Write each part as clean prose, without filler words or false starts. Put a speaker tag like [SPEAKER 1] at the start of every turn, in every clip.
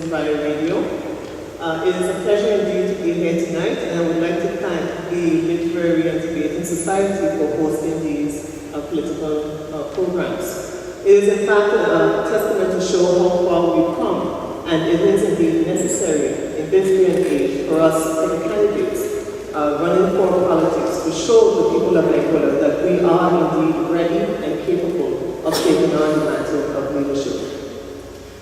[SPEAKER 1] via radio. It is a pleasure indeed to be here tonight, and I would like to thank the Literary and Debating Society for hosting these political programs. It is in fact a testament to show how far we've come, and it is indeed necessary in this day and age for us candidates running for politics to show the people of Angola that we are indeed ready and capable of taking on the mantle of leadership.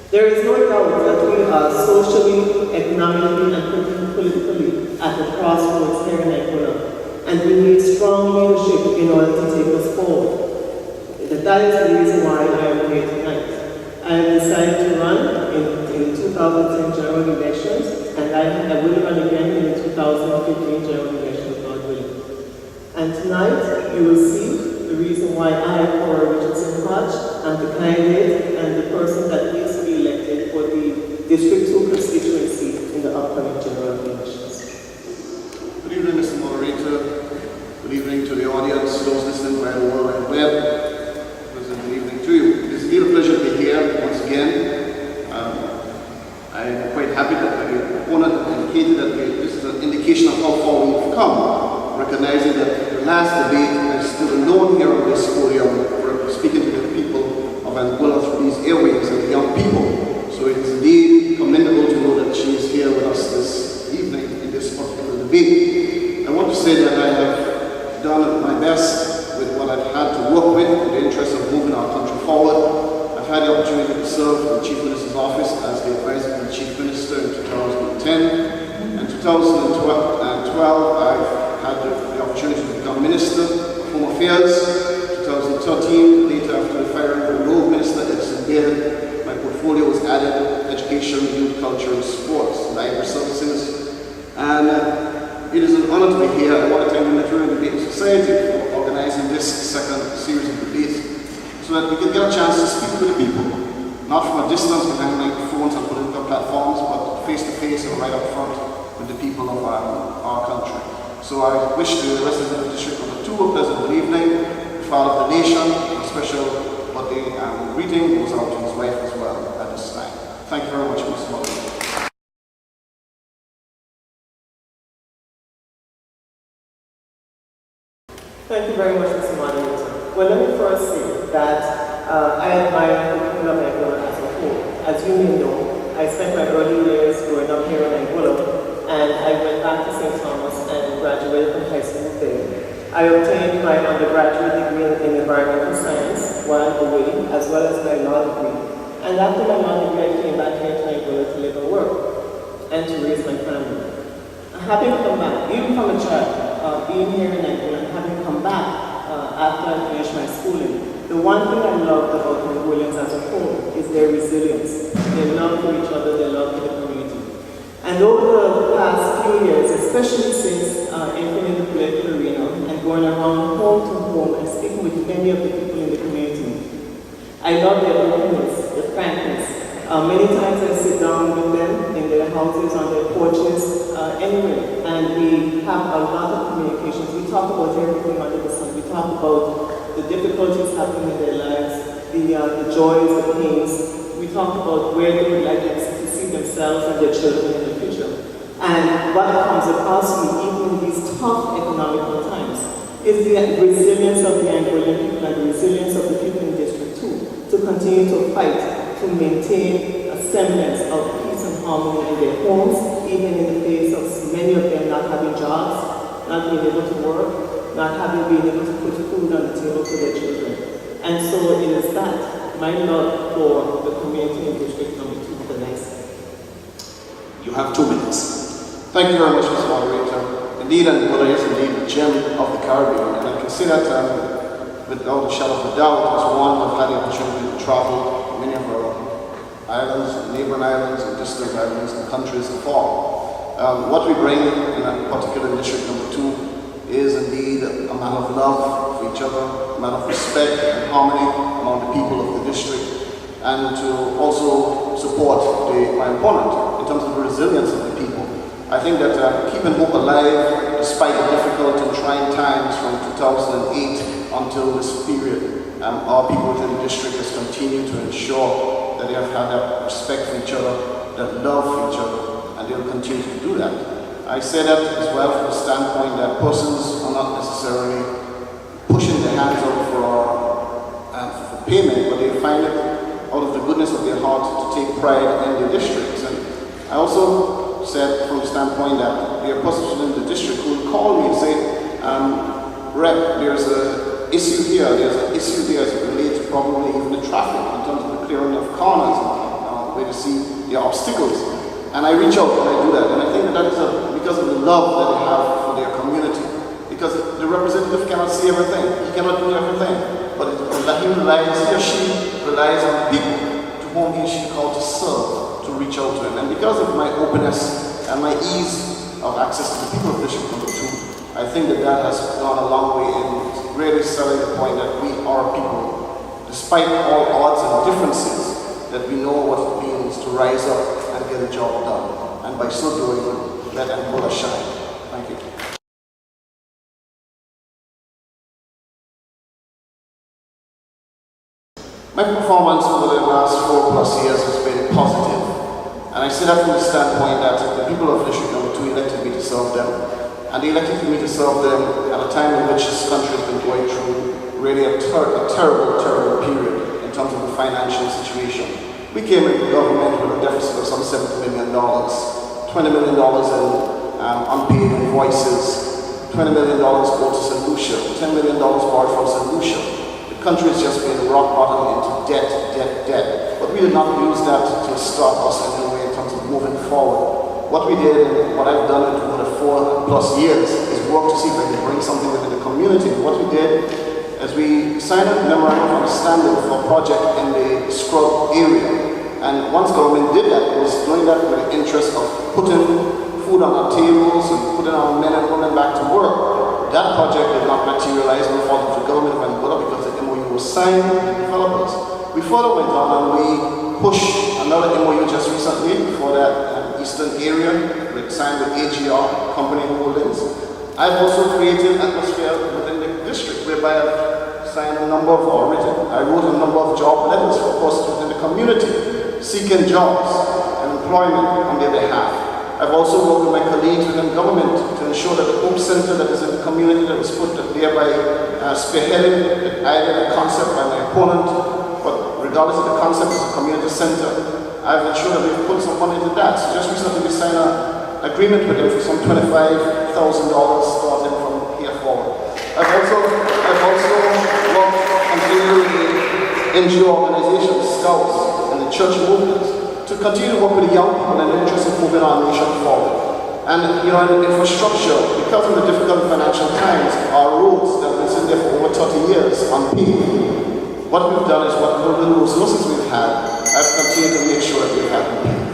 [SPEAKER 1] There is no doubt that we are socially, economically, and politically at the crossroads here in Angola, and we need strong leadership in order to take us forward. That is the reason why I am here tonight. I have decided to run in 2010 general elections, and I will run again in the 2015 general elections, God willing. And tonight, you will see the reason why I, Cora Richardson Hodge, am the candidate and the person that needs to be elected for the District 2 constituency in the upcoming general elections.
[SPEAKER 2] Good evening, Mr. Moderator. Good evening to the audience, those listening via the World Wide Web. Good evening to you. It is indeed a pleasure to be here once again. I'm quite happy that the opponent indicated that this is an indication of how far we've come, recognizing that the last debate I stood alone here on this podium for speaking to the people of Angola through these airwaves and the young people. So it is indeed commendable to know that she is here with us this evening in this particular debate. I want to say that I have done my best with what I've had to work with in the interest of moving our country forward. I've had the opportunity to serve in the Chief Minister's office as the advisor to the Chief Minister in 2010. In 2012, I've had the opportunity to become Minister of Home Affairs. 2013, later after the firing of the Road Minister, my portfolio was added Education, Youth, Culture and Sports, Library Services. And it is an honor to be here. I want to thank the Literary and Debating Society for organizing this second series of debates so that we can get a chance to speak with the people, not from a distance behind microphones and political platforms, but face to face and right up front with the people of our country. So I wish the residents of District Number 2 a pleasant good evening. The father of the nation, a special birthday and greeting goes out to his wife as well at this time. Thank you very much, Mr. Moderator.
[SPEAKER 1] Thank you very much, Mr. Moderator. Well, let me first say that I admire the people of Angola as a whole. As you may know, I spent my early years growing up here in Angola, and I went back to St. Thomas and graduated from high school there. I obtained my undergraduate degree in environmental science while away, as well as my law degree. And after my law degree, I came back here to Angola to live and work and to raise my family. Having come back, even from a child, being here in Angola and having come back after I finished my schooling, the one thing I loved about Angolans as a whole is their resilience, their love for each other, their love for the community. And over the past few years, especially since entering the political arena and going around home to home and speaking with many of the people in the community, I love their openness, their frankness. Many times I sit down with them in their houses, on their porches, anywhere, and we have a lot of communications. We talk about everything under the sun. We talk about the difficulties happening in their lives, the joys, the pains. We talk about where they would like to see themselves and their children in the future. And what comes across me, even in these tough economical times, is the resilience of the Angolan people and the resilience of the people in District 2 to continue to fight to maintain a semblance of peace and harmony in their homes, even in the face of many of them not having jobs, not being able to work, not been able to put food on the table for their children. And so it is that, my love for the community in District Number 2 for the next.
[SPEAKER 2] You have 2 minutes. Thank you very much, Mr. Moderator. Indeed, Angola is indeed the gem of the Caribbean, and I can say that without a shadow of a doubt, as one who has had the opportunity to travel many of our islands, neighboring islands, and distant islands and countries afar. What we bring in a particular District Number 2 is indeed a matter of love for each other, a matter of respect and harmony among the people of the district, and to also support my opponent in terms of the resilience of the people. I think that keeping hope alive, despite the difficult and trying times from 2008 until this period, our people within the district has continued to ensure that they have had that respect for each other, that love each other, and they'll continue to do that. I say that as well from the standpoint that persons are not necessarily pushing their hands out for payment, but they find it out of the goodness of their heart to take pride in their districts. And I also said from the standpoint that there are persons in the district who will call me and say, Rep, there's an issue here, there's an issue there as it relates to probably even the traffic in terms of the clearing of corners and where you see the obstacles. And I reach out and I do that. And I think that is because of the love that they have for their community. Because the representative cannot see everything, he cannot do everything. But he or she relies on the people to whom he or she is called to serve, to reach out to him. And because of my openness and my ease of access to the people of Bishop number 2, I think that that has gone a long way in really selling the point that we are people, despite all odds and differences, that we know what it means to rise up and get a job done. And by so doing, let Angola shine. Thank you. My performance over the last 4+ years has been positive. And I say that from the standpoint that the people of District number 2 elected me to serve them. And they elected me to serve them at a time in which this country has been going through really a terrible, terrible period in terms of the financial situation. We came into government with a deficit of some $70 million, $20 million in unpaid invoices, $20 million bought to St. Lucia, $10 million borrowed from St. Lucia. The country has just been rock bottom into debt. But we did not use that to stop us in any way in terms of moving forward. What we did, and what I've done in over the 4+ years, is work to see if I can bring something within the community. What we did is we signed a memorandum of understanding for a project in the Scrub area. And once government did that, it was doing that with the interest of putting food on our tables and putting our men and women back to work. That project did not materialize, unfortunately, for the government of Angola because the MOU was signed with the developers. We further went on and we pushed another MOU just recently for that eastern area, we signed with AGR, Company Holdings. I've also created an atmosphere within the district whereby I've signed a number of, or written, I wrote a number of job letters for persons within the community, seeking jobs and employment on their behalf. I've also worked with my colleagues within government to ensure that the home center that is in the community that was put there by spearheaded, either a concept by my opponent, but regardless of the concept, it's a community center. I've ensured that we've put some money into that. So just recently we signed an agreement with them for some $25,000 starting from here forward. I've also worked continually with the NGO organizations, Scouts, and the church movement to continue to work with the young people in the interest of moving our nation forward. And in infrastructure, because of the difficult financial times, our roads that have been sitting there for over 30 years unpaved, what we've done is what little resources we've had, I've continued to make sure that we've had them paved.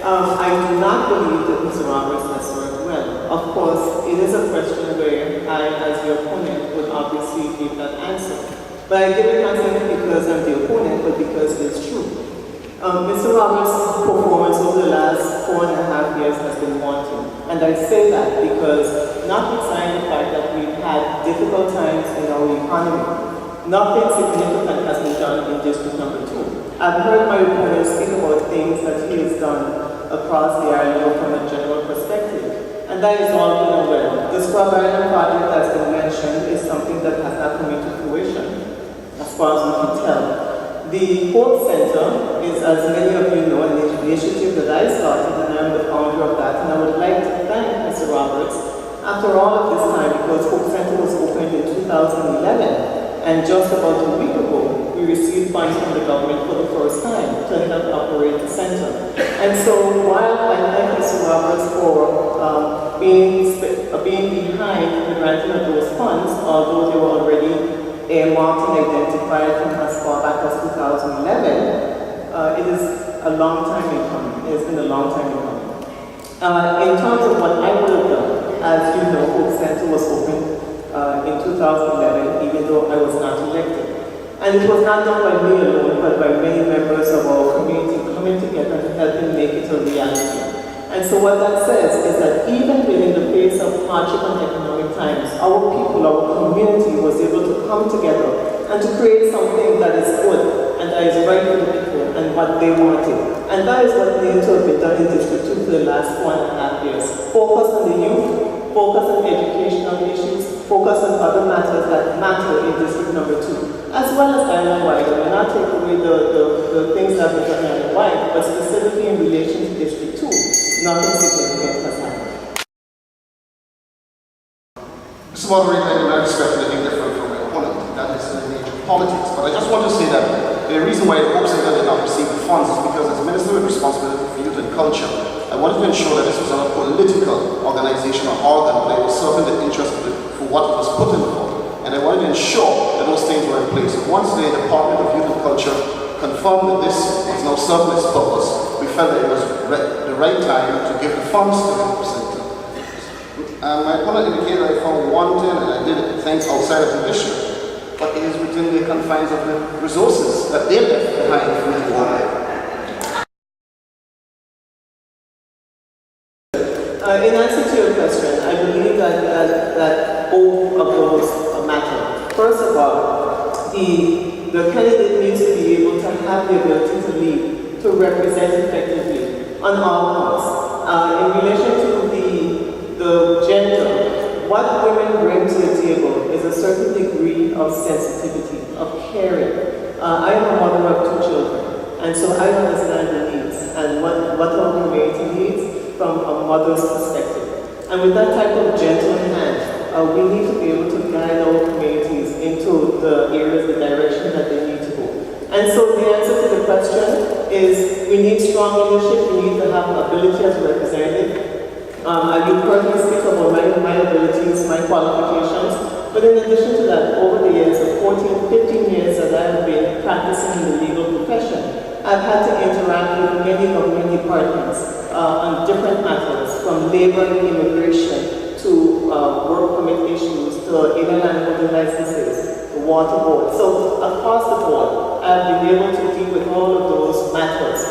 [SPEAKER 1] I do not believe that Mr. Roberts has served well. Of course, it is a question where I, as your opponent, would obviously give that answer. But I give it not only because I'm the opponent, but because it's true. Mr. Roberts' performance over the last 4.5 years has been wanting. And I say that because, notwithstanding the fact that we've had difficult times in our economy, nothing significant has been done in District number 2. I've heard my opponent speak about things that he has done across the island from a general perspective. And that is all good and well. The Scrub Island project that's been mentioned is something that has not come into fruition, as far as we can tell. The Hope Center is, as many of you know, an initiative that I started, and I'm the founder of that. And I would like to thank Mr. Roberts after all of this time, because Hope Center was opened in 2011, and just about a week ago, we received funds from the government for the first time to help operate the center. And so while I thank Mr. Roberts for being behind the granting of those funds, although they were already earmarked and identified from as far back as 2011, it is a long time in coming. It has been a long time in coming. In terms of what I would have done, as you know, Hope Center was opened in 2011, even though I was not elected. And it was not done by me alone, but by many members of our community coming together and helping make it a reality. And so what that says is that even within the face of hardship and economic times, our people, our community was able to come together and to create something that is good and that is right for the people and what they wanted. And that is what needed to have been done in District 2 for the last 1.5 years. Focus on the youth, focus on educational issues, focus on other matters that matter in District number 2, as well as island-wide. I will not take away the things that have been done island-wide, but specifically in relation to District 2, nothing significant has happened.
[SPEAKER 2] Mr. Moderator, I do not expect anything different from my opponent. That is the nature of politics. But I just want to say that the reason why the Hope Center did not receive the funds is because as Minister with responsibility for youth and culture, I wanted to ensure that this was not a political organization or organ, but it was serving the interest of for what it was put in for. And I wanted to ensure that those things were in place. So once the Department of Youth and Culture confirmed that this was now serving its purpose, we felt that it was the right time to give the funds to the Hope Center. My opponent indicated I found one thing, and I did things outside of the district, but it is within the confines of the resources that they left behind for me to work.
[SPEAKER 1] In answer to your question, I believe that both of those matter. First of all, the candidate needs to be able to have the ability to lead, to represent effectively on all counts. In relation to the gender, what women bring to the table is a certain degree of sensitivity, of caring. I am a mother of 2 children, and so I understand the needs and what our community needs from a mother's perspective. And with that type of gentle hand, we need to be able to guide our communities into the areas, the direction that they need to go. And so the answer to the question is we need strong leadership, we need to have ability as a representative. You've heard me speak about my abilities, my qualifications, but in addition to that, over the years, the 14, 15 years that I have been practicing in the legal profession, I've had to interact with many government departments on different matters, from labor and immigration to work permit issues to inland and holding licenses, the water board. So across the board, I've been able to deal with all of those matters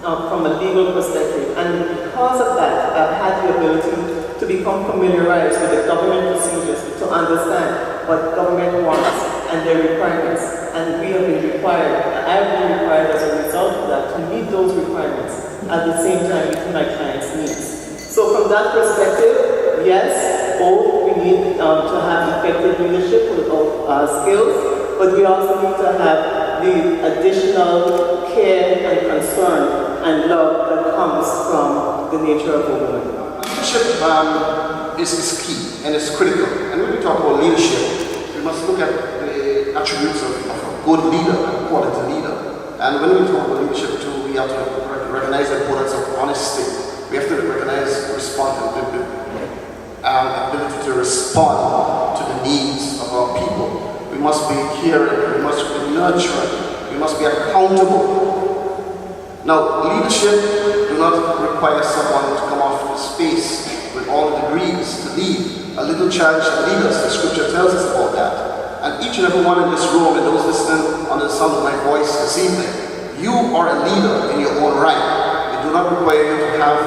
[SPEAKER 1] from a legal perspective. And because of that, I've had the ability to become familiarized with the government procedures, to understand what government wants and their requirements. And we have been required, I have been required as a result of that to meet those requirements at the same time meeting my clients' needs. So from that perspective, yes, both we need to have effective leadership with skills, but we also need to have the additional care and concern and love that comes from the nature of a woman.
[SPEAKER 2] Leadership is key and it's critical. And when we talk about leadership, we must look at the attributes of a good leader, a quality leader. And when we talk about leadership too, we have to recognize the importance of honesty. We have to recognize responsibility, ability to respond to the needs of our people. We must be caring, we must be nurturing, we must be accountable. Now, leadership do not require someone to come off the space with all the degrees to lead. A little child shall lead us. The scripture tells us about that. And each and every one in this room and those listening under the sound of my voice this evening, you are a leader in your own right. It do not require you to have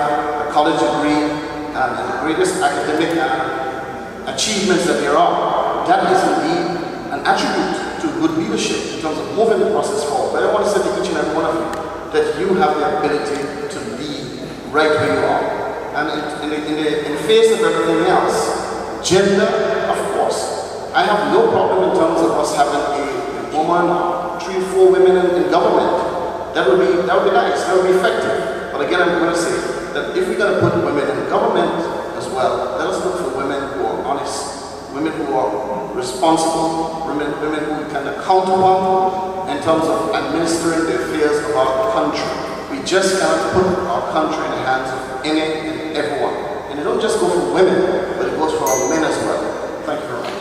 [SPEAKER 2] a college degree and the greatest academic achievements that there are. That is indeed an attribute to good leadership in terms of moving the process forward. But I want to say to each and every one of you, that you have the ability to lead right where you are. And in the face of everything else, gender, of course, I have no problem in terms of us having a woman, 3 or 4 women in government. That would be nice, that would be effective. But again, I'm going to say that if we're going to put women in government as well, let us look for women who are honest, women who are responsible, women who can accountable in terms of administering the affairs of our country. We just cannot put our country in the hands of any and everyone. And it don't just go for women, but it goes for our men as well. Thank you very much.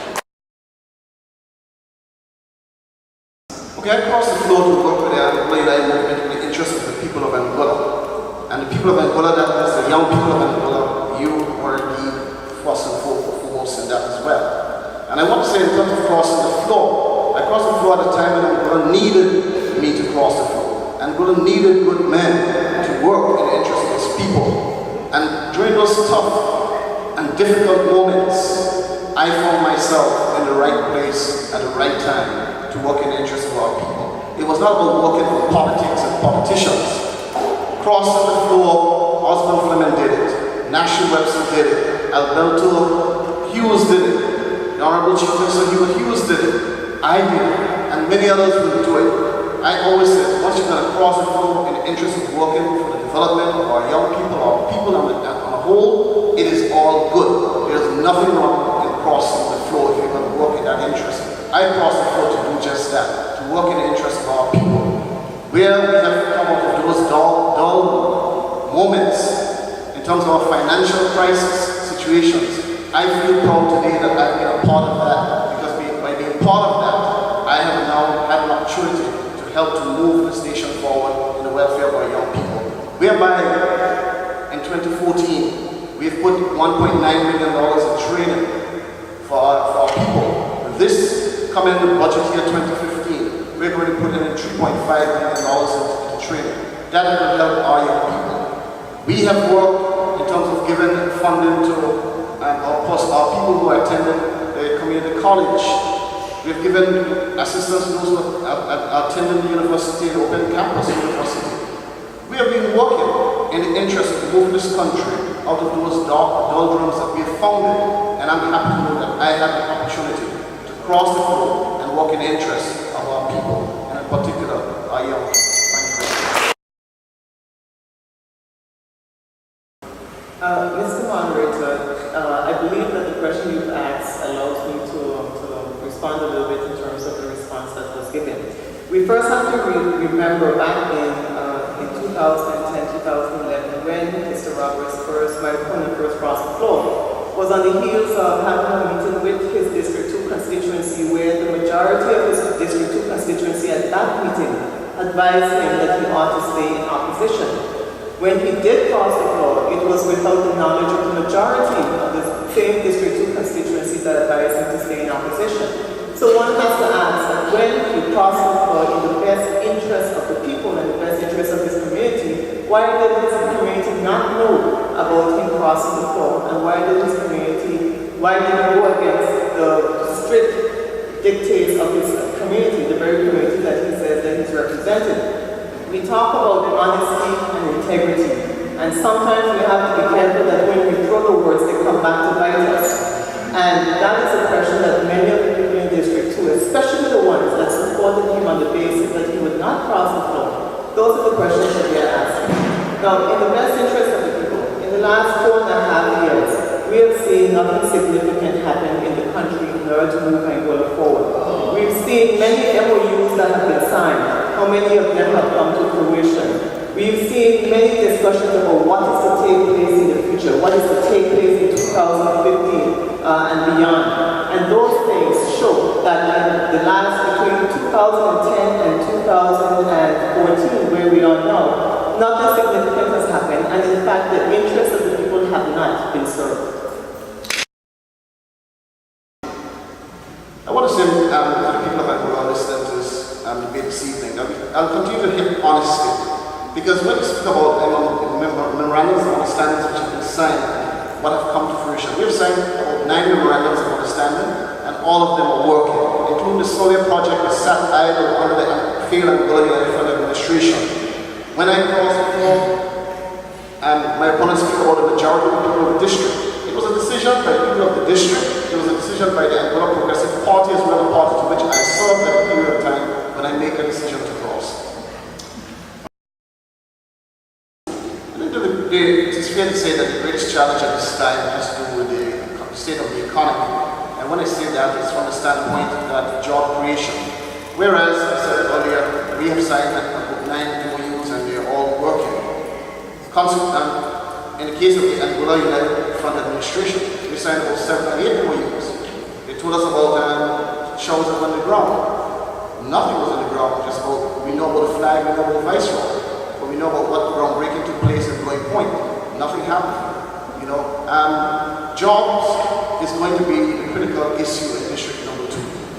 [SPEAKER 2] Okay, I crossed the floor to work with the Angola movement in the interest of the people of Angola. And the people of Angola, that is the young people of Angola, you are indeed first and foremost in that as well. And I want to say in terms of crossing the floor, I crossed the floor at a time when Angola needed me to cross the floor. Angola needed good men to work in the interest of its people. And during those tough and difficult moments, I found myself in the right place at the right time to work in the interest of our people. It was not about working for politics and politicians. Crossing the floor, Osborne Fleming did it, National Webster did it, Alberto Hughes did it, the Honorable Chief Minister Hughes did it, I did it, and many others will do it. I always said, once you're going to cross the floor in the interest of working for the development of our young people, our people on the whole, it is all good. There's nothing wrong in crossing the floor if you're going to work in that interest. I crossed the floor to do just that, to work in the interest of our people. Where we have come out of those dull moments in terms of our financial crisis situations, I feel proud today that I've been a part of that, because by being part of that, I have now had an opportunity to help to move the station forward in the welfare of our young people. Whereby, in 2014, we have put $1.9 million in training for our people. This coming in the budget year 2015, we're going to put in $3.5 million into training. That will help our young people. We have worked in terms of giving funding to our people who are attending the community college. We've given assistance to those who are attending the university, the open campus university. We have been working in the interest of moving this country out of those dark doldrums that we have found it. And I'm happy to know that I had the opportunity to cross the floor and work in the interest of our people, and in particular, our young people.
[SPEAKER 1] Mr. Moderator, I believe that the question you've asked allows me to respond a little bit in terms of the response that was given. We first have to remember back in 2010, 2011, when Mr. Roberts my opponent first crossed the floor, was on the heels of having a meeting with his District 2 constituency, where the majority of his District 2 constituency at that meeting advised him that he ought to stay in opposition. When he did cross the floor, it was without the knowledge of the majority of the same District 2 constituency that advised him to stay in opposition. So one has to ask that when he crossed the floor in the best interest of the people and the best interest of his community, why did his community not know about him crossing the floor, and why did he go against the strict dictates of his community, the very community that he says that he's represented? We talk about honesty and integrity, and sometimes we have to be careful that when we throw the words, they come back to bite us. And that is a question that many of the people in District 2, especially the ones that supported him on the basis that he would not cross the floor, those are the questions that we are asking. Now, in the best interest of the people, in the last 4.5 years, we have seen nothing significant happen in the country in order to move Angola forward. We've seen many MOUs that have been signed. How many of them have come to fruition? We've seen many discussions about what is to take place in the future, what is to take place in 2015 and beyond. And those things show that in the last, between 2010 and 2014, where we are now, nothing significant has happened, and in fact, the interests of the people have not been served.
[SPEAKER 2] I want to say to the people that are listening to this debate this evening, I'll continue to hit honesty, because when we speak about memorandums of understandings which have been signed, what have come to fruition, we've signed about 9 memorandums of understanding, and all of them are working, including the solar project that sat idle under the failed Angola administration. When I crossed the floor, my opponents speak about the majority of the people of the district. It was a decision by the people of the district. It was a decision by the Angola Progressive Party as well, a party to which I served at a period of time when I make a decision to cross. At the end of the day, it is fair to say that the greatest challenge at this time has to do with the state of the economy. And when I say that, it's from the standpoint that job creation. Whereas, I said earlier, we have signed about 9 MOUs and they are all working. In the case of the Angola United Front Administration, we signed about 7 or 8 MOUs. They told us about showers on the ground. Nothing was on the ground, just about, we know about the flag, we know about the viceroy, but we know about what groundbreaking took place at Blowing Point. Nothing happened. Jobs is going to be a critical issue in District Number 2.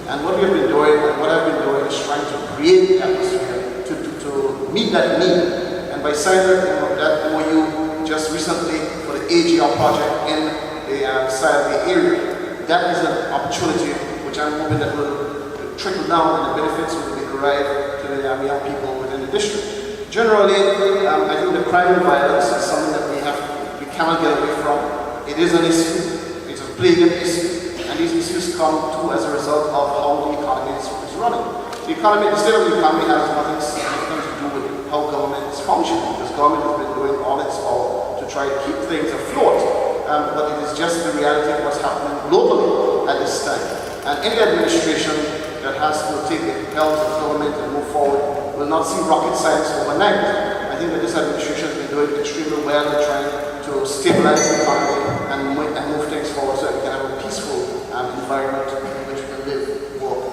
[SPEAKER 2] And what we have been doing, and what I've been doing, is trying to create the atmosphere to meet that need. And by signing that MOU just recently for the AGR project in the South Bay area. That is an opportunity which I'm hoping that will trickle down and the benefits will be derived to the young people within the district. Generally, I think the crime and violence is something that we cannot get away from. It is an issue, it's a plaguing issue, and these issues come to as a result of how the economy is running. The state of the economy has nothing to do with how government is functioning, because government has been doing all its power to try to keep things afloat, but it is just the reality of what's happening globally at this time. And any administration that has to take the helm of government and move forward will not see rocket science overnight. I think that this administration has been doing extremely well in trying to stabilize the economy and move things forward so that we can have a peaceful environment in which we can live, work.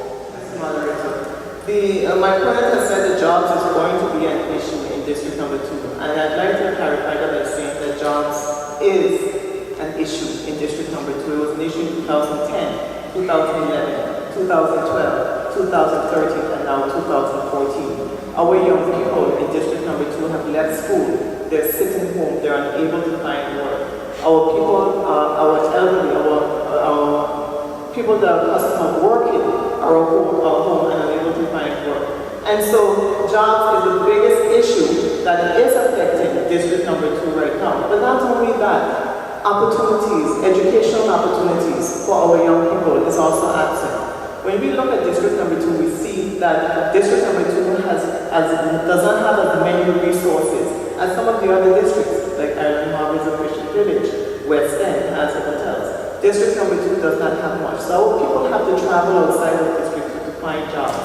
[SPEAKER 1] My opponent has said that jobs is going to be an issue in District Number 2, and I'd like to clarify that by saying that jobs is an issue in District Number 2. It was an issue in 2010, 2011, 2012, 2013, and now 2014. Our young people in District Number 2 have left school. They're sitting home. They're unable to find work. Our people, our elderly, our people that are accustomed to working are home and unable to find work. And so jobs is the biggest issue that is affecting District Number 2 right now. But not only that, opportunities, educational opportunities for our young people is also absent. When we look at District Number 2, we see that District Number 2 does not have as many resources as some of the other districts, like Island Harbor is a Christian village, West End has the hotels. District Number 2 does not have much. So our people have to travel outside of District 2 to find jobs.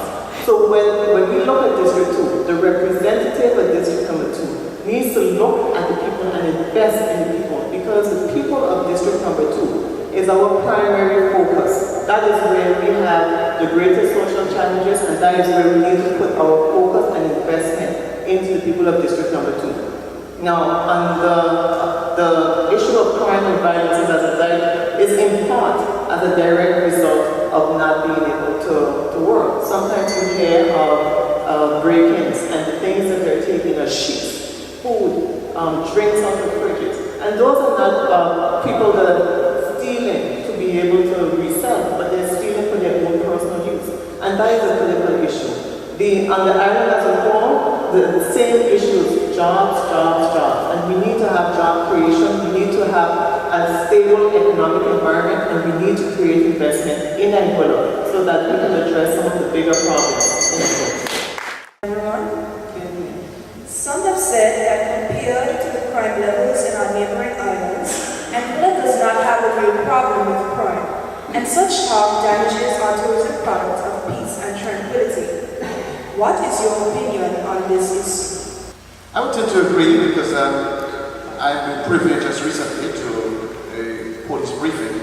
[SPEAKER 1] So when we look at District 2, the representative of District Number 2 needs to look at the people and invest in the people, because the people of District Number 2 is our primary focus. That is where we have the greatest social challenges, and that is where we need to put our focus and investment into the people of District Number 2. Now, on the issue of crime and violence is in part as a direct result of not being able to work. Sometimes we hear of break-ins and the things that they're taking are sheets, food, drinks out of fridges. And those are not people that are stealing to be able to resell, but they're stealing for their own personal use. And that is a political issue. On the island as a whole, the same issues, jobs. And we need to have job creation, we need to have a stable economic environment, and we need to create investment in Anguilla so that we can address some of the bigger problems in Anguilla.
[SPEAKER 3] Everyone, some have said that compared to the crime levels in our neighboring islands, Anguilla does not have a real problem with crime, and such talk damages our tourism product of peace and tranquility. What is your opinion on this issue?
[SPEAKER 2] I would tend to agree, because I've been privileged just recently to a police briefing,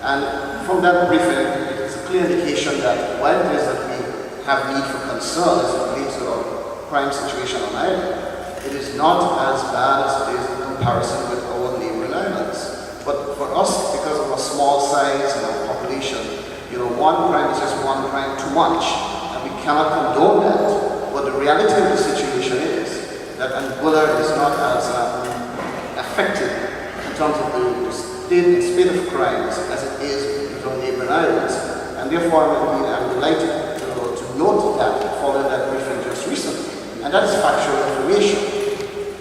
[SPEAKER 2] and from that briefing it is a clear indication that while it is that we have need for concern as it relates to our crime situation on island, it is not as bad as it is in comparison with our neighboring islands. But for us, because of our small size and our population, one crime is just one crime too much, and we cannot condone that. But the reality of the situation is that Anguilla is not as affected in terms of the state of crimes as it is with our neighboring islands. And therefore, I'm delighted to note that following that briefing just recently. And that is factual information.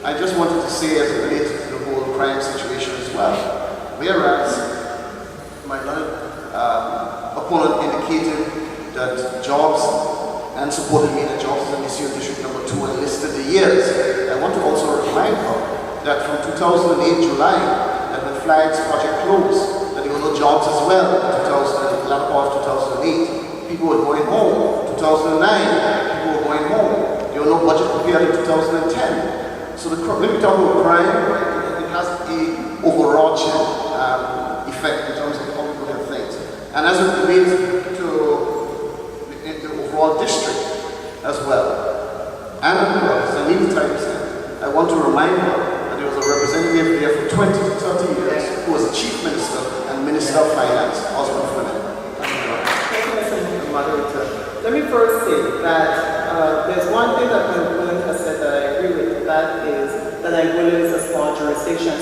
[SPEAKER 2] I just wanted to say, as it relates to the whole crime situation as well, whereas my opponent indicated that jobs and supported me that jobs is an issue in District Number 2 and listed the years. I want to also remind her that from 2008 July, that when Flags Project closed, that there were no jobs as well. In latter part of 2008, people were going home. 2009, people were going home. There were no budget prepared in 2010. So when we talk about crime, it has an overarching effect in terms of how we look at things. And as it relates to the overall district as well. And as Anita Tyler said, I want to remind her that there was a representative there for 20 to 30 years who was the Chief Minister and Minister of Finance, Osman Flynn.
[SPEAKER 1] Thank you, Mr. Moderator. Let me first say that there's one thing that my opponent has said that I agree with, that is that Anguilla is a small jurisdiction.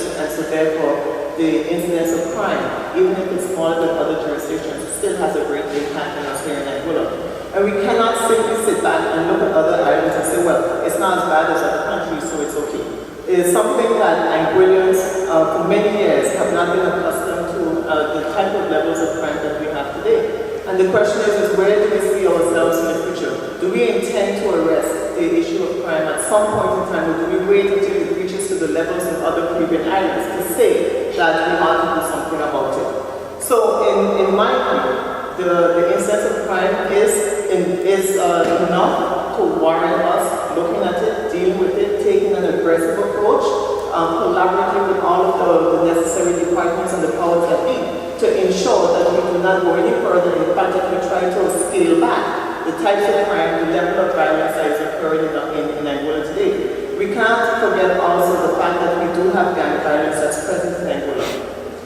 [SPEAKER 1] the incidence of crime, even if it's smaller than other jurisdictions, still has a great impact on us here in Angola. And we cannot simply sit back and look at other islands and say, well, it's not as bad as other countries, so it's okay. It is something that Anguillians for many years have not been accustomed to the type of levels of crime that we have today. And the question is where do we see ourselves in the future? Do we intend to arrest the issue of crime at some point in time, or do we wait until it reaches to the levels of other Caribbean islands to say that we ought to do something about it? So in my view, the incidence of crime is enough to warrant us looking at it, dealing with it, taking an aggressive approach, collaborating with all of the necessary departments and the powers that be to ensure that we do not go any further. In fact, that we try to scale back the types of crime, the level of violence that is occurring in Angola today. We can't forget also the fact that we do have gang violence that's present in Angola.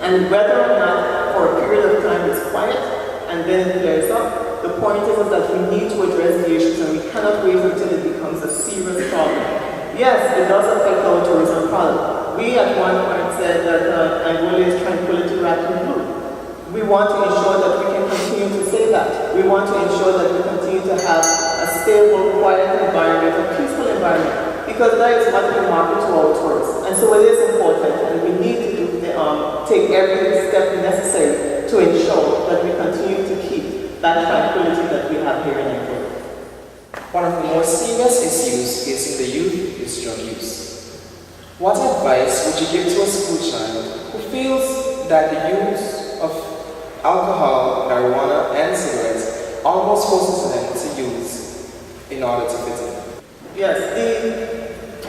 [SPEAKER 1] And whether or not for a period of time it's quiet and then it flares up, the point is that we need to address the issues and we cannot wait until it becomes a serious problem. Yes, it does affect our tourism problem. We at one point said that Angola is tranquility wrapped in blue. We want to ensure that we can continue to say that. We want to ensure that we continue to have a stable, quiet environment, a peaceful environment, because that is what we market to our tourists. And so it is important, and we need to take every step necessary to ensure that we continue to keep that tranquility that we have here in Angola.
[SPEAKER 4] One of the more serious issues facing the youth is drug use. What advice would you give to a school child who feels that the use of alcohol, marijuana, and cigarettes almost forces them to use in order to fit in?
[SPEAKER 1] Yes,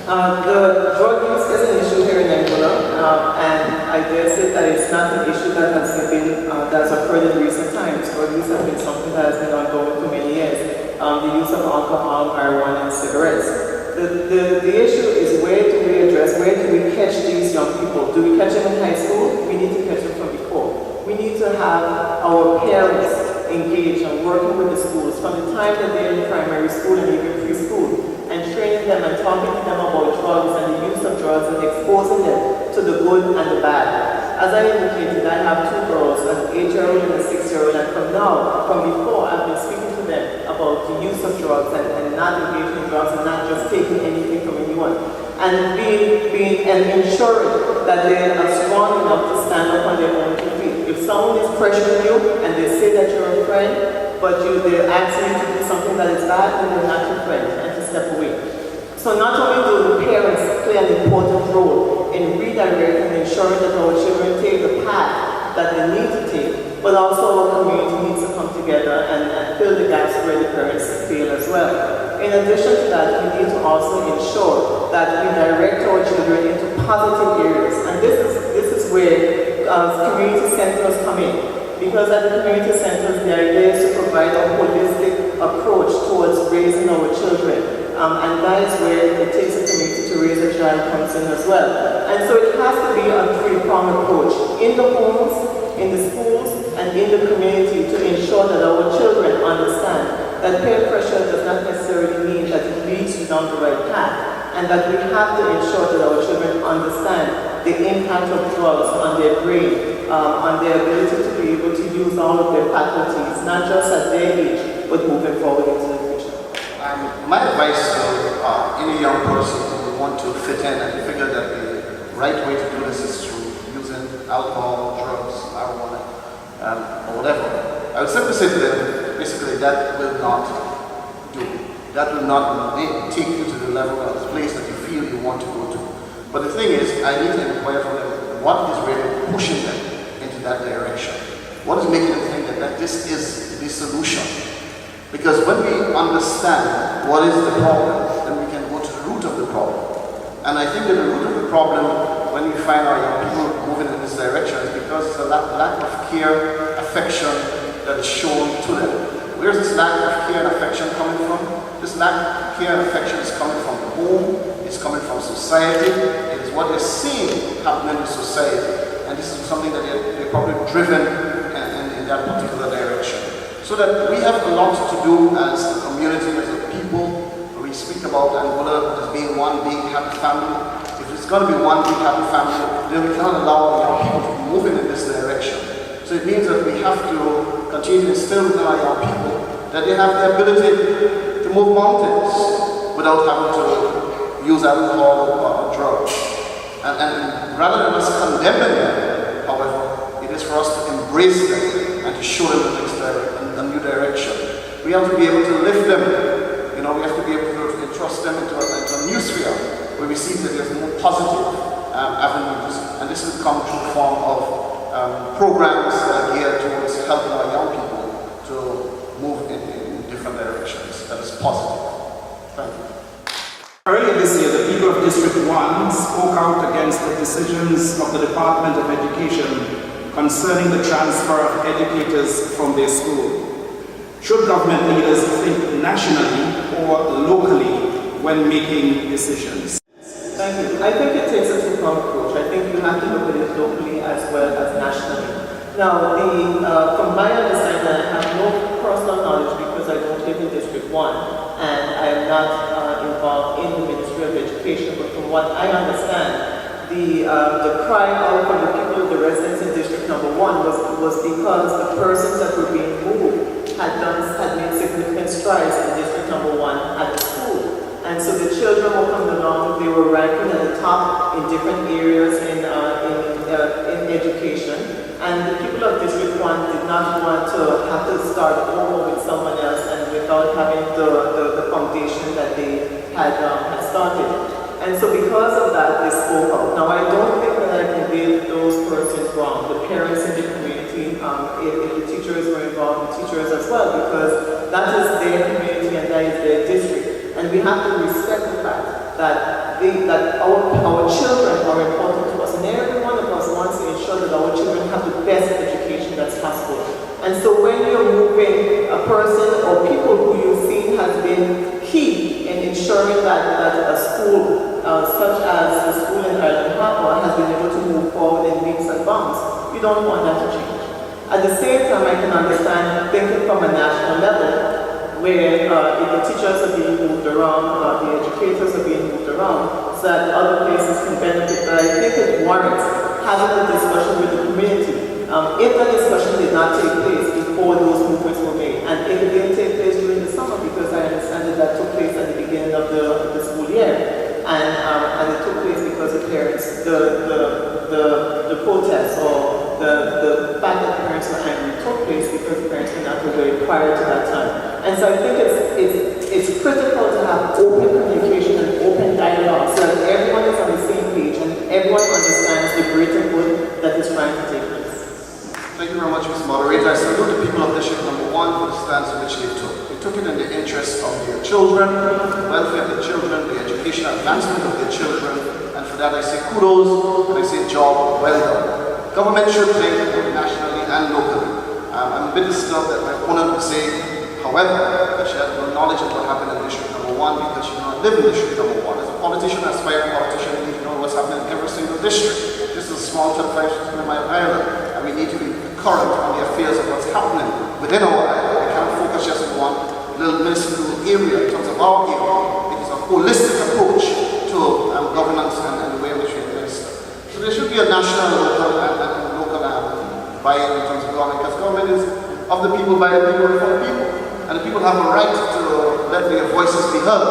[SPEAKER 1] the drug use is an issue here in Angola, and I dare say that it's not an issue that has occurred in recent times. Drug use has been something that has been ongoing for many years. The use of alcohol, marijuana, and cigarettes. The issue is where do we catch these young people? Do we catch them in high school? We need to catch them from before. We need to have our parents engaged and working with the schools from the time that they're in primary school and even preschool, and training them and talking to them about drugs and the use of drugs and exposing them to the good and the bad. As I indicated, I have two girls, an 8-year-old and a 6-year-old, and from before, I've been speaking to them about the use of drugs and not engaging in drugs and not just taking anything from anyone. And ensuring that they are strong enough to stand up on their own two feet. If someone is pressuring you and they say that you're a friend, but they're asking you to do something that is bad, then they're not your friend, and to step away. So not only do parents play an important role in redirecting and ensuring that our children take the path that they need to take, but also our community needs to come together and fill the gaps where the parents fail as well. In addition to that, we need to also ensure that we direct our children into positive areas. And this is where community centers come in. Because at the community centers, the idea is to provide a holistic approach towards raising our children. And that is where it takes a community to raise a child comes in as well. And so it has to be a three-pronged approach in the homes, in the schools, and in the community to ensure that our children understand that peer pressure does not necessarily mean that it leads you down the right path, and that we have to ensure that our children understand the impact of drugs on their brain, on their ability to be able to use all of their faculties, not just at their age, but moving forward into the future.
[SPEAKER 2] My advice to any young person who want to fit in and figure that the right way to do this is through using alcohol, drugs, marijuana, or whatever, I would simply say to them, basically, that will not do. That will not take you to the level of the place that you feel you want to go to. But the thing is, I need to inquire from them what is really pushing them into that direction. What is making them think that this is the solution? Because when we understand what is the problem, then we can go to the root of the problem. And I think that the root of the problem, when we find our young people moving in this direction, is because it's a lack of care, affection that is shown to them. Where is this lack of care and affection coming from? This lack of care and affection is coming from the home, it's coming from society, it is what they're seeing happening in society. And this is something that they're probably driven in that particular direction. So that we have a lot to do as a community, as a people. We speak about Angola as being one big happy family. If this it's got to be one big happy family. Then we cannot allow young people to be moving in this direction. So it means that we have to continue to instill within our young people that they have the ability to move mountains without having to use alcohol or drugs. And rather than us condemning them, however, it is for us to embrace them and to show them a new direction. We have to be able to lift them. We have to be able to entrust them into a new sphere where we see that there's more positive avenues. And this will come through the form of programs that are geared towards helping our young people to move in different directions. That is positive. Thank you.
[SPEAKER 5] Earlier this year, the people of District 1 spoke out against the decisions of the Department of Education concerning the transfer of educators from their school. Should government leaders think nationally or locally when making decisions?
[SPEAKER 1] Thank you. I think it takes a two-pronged approach. I think you have to look at it locally as well as nationally. Now, from my understanding, I have no personal knowledge because I don't live in District 1 and I am not involved in the Ministry of Education, but from what I understand, the cry out from the people, the residents in District Number 1 was because the persons that were being moved had made significant strides in District Number 1 at the school. And so the children were coming along, they were ranking at the top in different areas in education. And the people of District 1 did not want to have to start over with someone else and without having the foundation that they had started. And so because of that, they spoke out. Now, I don't think that I can give those persons wrong, the parents in the community, if the teachers were involved, the teachers as well, because that is their community and that is their district. And we have to respect the fact that our children are important to us, and every one of us wants to ensure that our children have the best education that's possible. And so when you're moving a person or people who you see has been key in ensuring that a school, such as the school in Island Harbor, has been able to move forward in leaps and bounds, you don't want that to change. At the same time, I can understand thinking from a national level, where if the teachers are being moved around, the educators are being moved around, so that other places can benefit. But I think it warrants having a discussion with the community. If that discussion did not take place before those movements were made, and if it didn't take place during the summer, because I understand that took place at the beginning of the school year, and it took place because of parents, the protests or the fact that parents were angry took place because parents were not aware prior to that time. And so I think it's critical to have open communication and open dialogue so that everyone is on the same page and everyone understands the greater good that is trying to take place.
[SPEAKER 2] Thank you very much, Mr. Moderator. I salute the people of District Number 1 for the stance in which they took. They took it in the interest of their children, the welfare of their children, the educational advancement of their children, and for that I say kudos and I say job well done. Government should think nationally and locally. I'm a bit disturbed that my opponent would say, however, that she has no knowledge of what happened in District Number 1 because she did not live in District Number 1. As a politician, as a politician, we need to know what's happening in every single district. This is a small 25 square mile island, and we need to be current on the affairs of what's happening within our island. We can't focus just on one little minuscule area in terms of our area. It is a holistic approach to governance and the way in which we administer. So there should be a national, local buy-in in terms of government, because government is of the people, by the people, for the people. And the people have a right to let their voices be heard.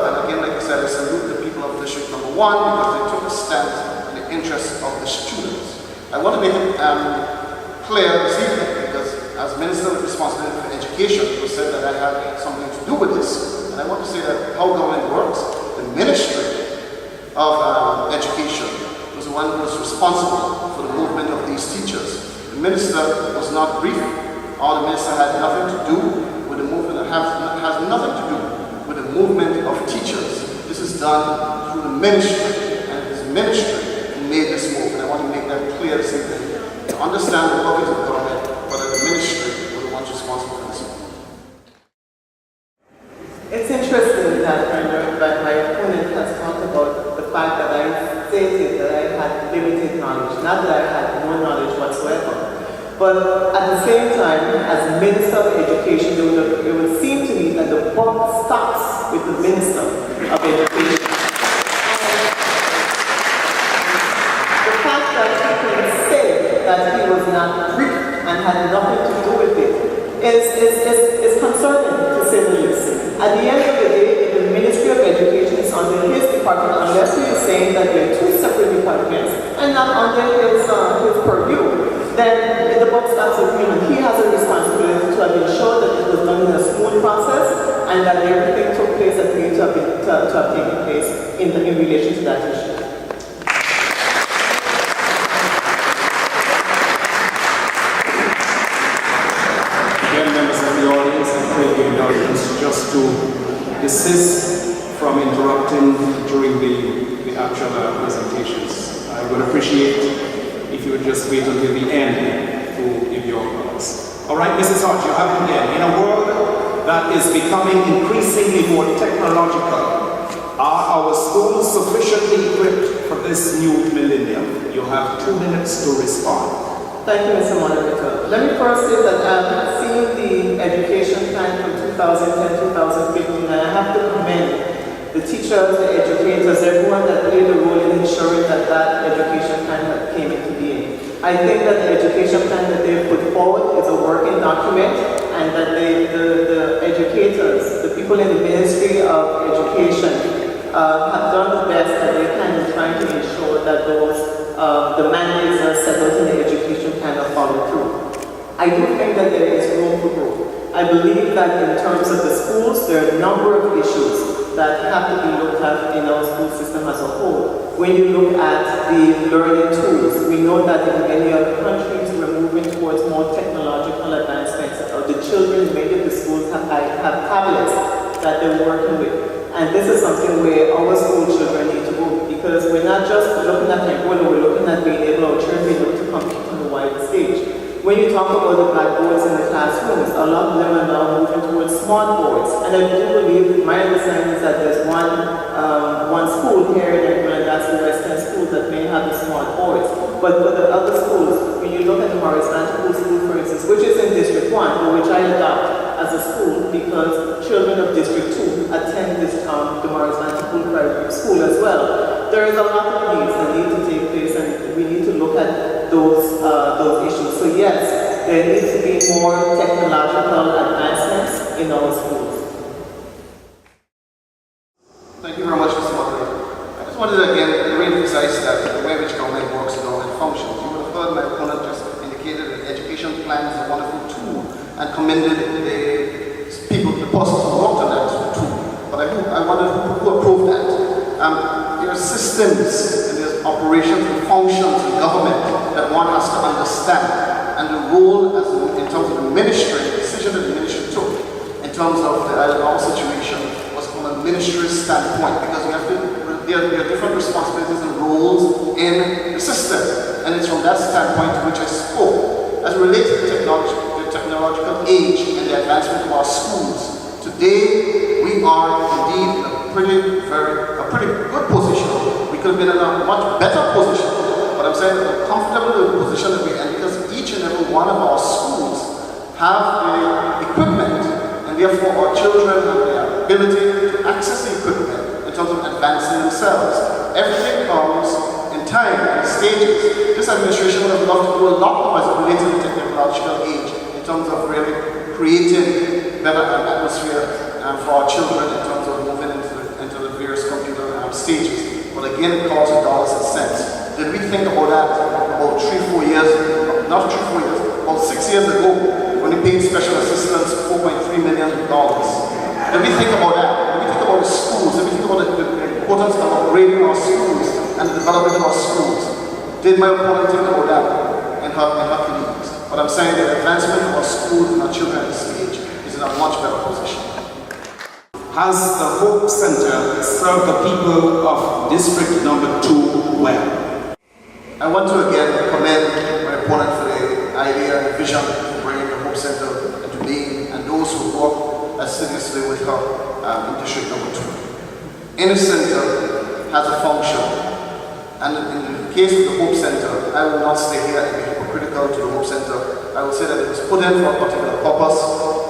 [SPEAKER 2] And again, like I said, I salute the people of District Number 1 because they took a stand in the interest of the students. I want to make it clear this evening, because as Minister with responsibility for education, it was said that I had something to do with this. And I want to say that how government works, the Ministry of Education was the one who was responsible for the movement of these teachers. The minister was not briefed, or the minister had nothing to do with the movement, has nothing to do with the movement of teachers. This is done through the ministry, and it is ministry who made this move. And I want to make that clear this evening. To understand the workings of government, but the ministry were the ones responsible for this move.
[SPEAKER 1] It's interesting that my opponent has talked about the fact that I stated that I had limited knowledge, not that I had no knowledge whatsoever. But at the same time, as Minister of Education, it would seem to me that the buck stops with the Minister of Education. to have taken place in relation to that issue.
[SPEAKER 5] Again, members of the audience, I pray your indulgence just to desist from interrupting during the actual presentations. I would appreciate if you would just wait until the end to give your thoughts. All right, Mrs. Hodge, you have it again. In a world that is becoming increasingly more technological, are our schools sufficiently equipped for this new millennium? You have 2 minutes to respond.
[SPEAKER 1] Thank you, Mr. Moderator. Let me first say that I've seen the education plan from 2010-2015, and I have to commend the teachers, the educators, everyone that played a role in ensuring that that education plan came into being. I think that the education plan that they've put forward is a working document, and that the educators, the people in the Ministry of Education, have done the best that they can in trying to ensure that the mandates are set out in the education plan are followed through. I do think that there is room for growth. I believe that in terms of the schools, there are a number of issues that have to be looked at in our school system as a whole. When you look at the learning tools, we know that in many other countries we're moving towards more technological advancements. The children in many of the schools have tablets that they're working with. And this is something where our school children need to go, because we're not just looking at Angola, we're looking at being able, our children being able to compete on the wide stage. When you talk about the blackboards in the classrooms, a lot of them are now moving towards smart boards. And I do believe, my understanding is that there's one school here in Angola, that's the Western School, that may have the smart boards. But for the other schools, when you look at the horizontal school, for instance, which is in District 1, but which I adopt as a school because children of District 2 attend the horizontal school as well. There is a lot of needs that need to take place, and we need to look at those issues. So yes, there needs to be more technological advancements in our schools.
[SPEAKER 2] Thank you very much, Mr. Moderator. I just wanted to again re-emphasize that the way in which government works and government functions. You would have heard my opponent just indicated that education plan is a wonderful tool and commended the people, the persons who worked on that tool. But I wondered who approved that. There are systems and there's operations and functions in government that one has to understand, and the role in terms of the ministry, the decision that the ministry took in terms of the our situation was from a ministry standpoint, because there are different responsibilities and roles in the system, and it's from that standpoint to which I spoke. As it relates to the technological age and the advancement of our schools, today we are indeed in a pretty good position. We could have been in a much better position, but I'm saying that we're comfortable with the position that we're in because each and every one of our schools have the equipment, and therefore our children have the ability to access the equipment in terms of advancing themselves. Everything comes in time, in stages. This administration would have loved to do a lot more as it relates to the technological age in terms of really creating better atmosphere for our children in terms of moving into the various computer stages. But again, it costs dollars and cents. Did we think about that about 3-4 years, not 3-4 years, about 6 years ago, when we paid special assistants $4.3 million? Did we think about that? Did we think about the schools? Did we think about the importance of upgrading our schools and the development of our schools? Did my opponent think about that in her colleagues? But I'm saying the advancement of our schools and our children at this stage is in a much better position.
[SPEAKER 5] Has the Hope Center served the people of District Number 2 well?
[SPEAKER 2] I want to again commend my opponent for the idea and the vision for bringing the Hope Center into being, and those who work assiduously with her in District Number 2. Any center has a function, and in the case of the Hope Center, I will not stay here and be hypocritical to the Hope Center. I will say that it was put in for a particular purpose.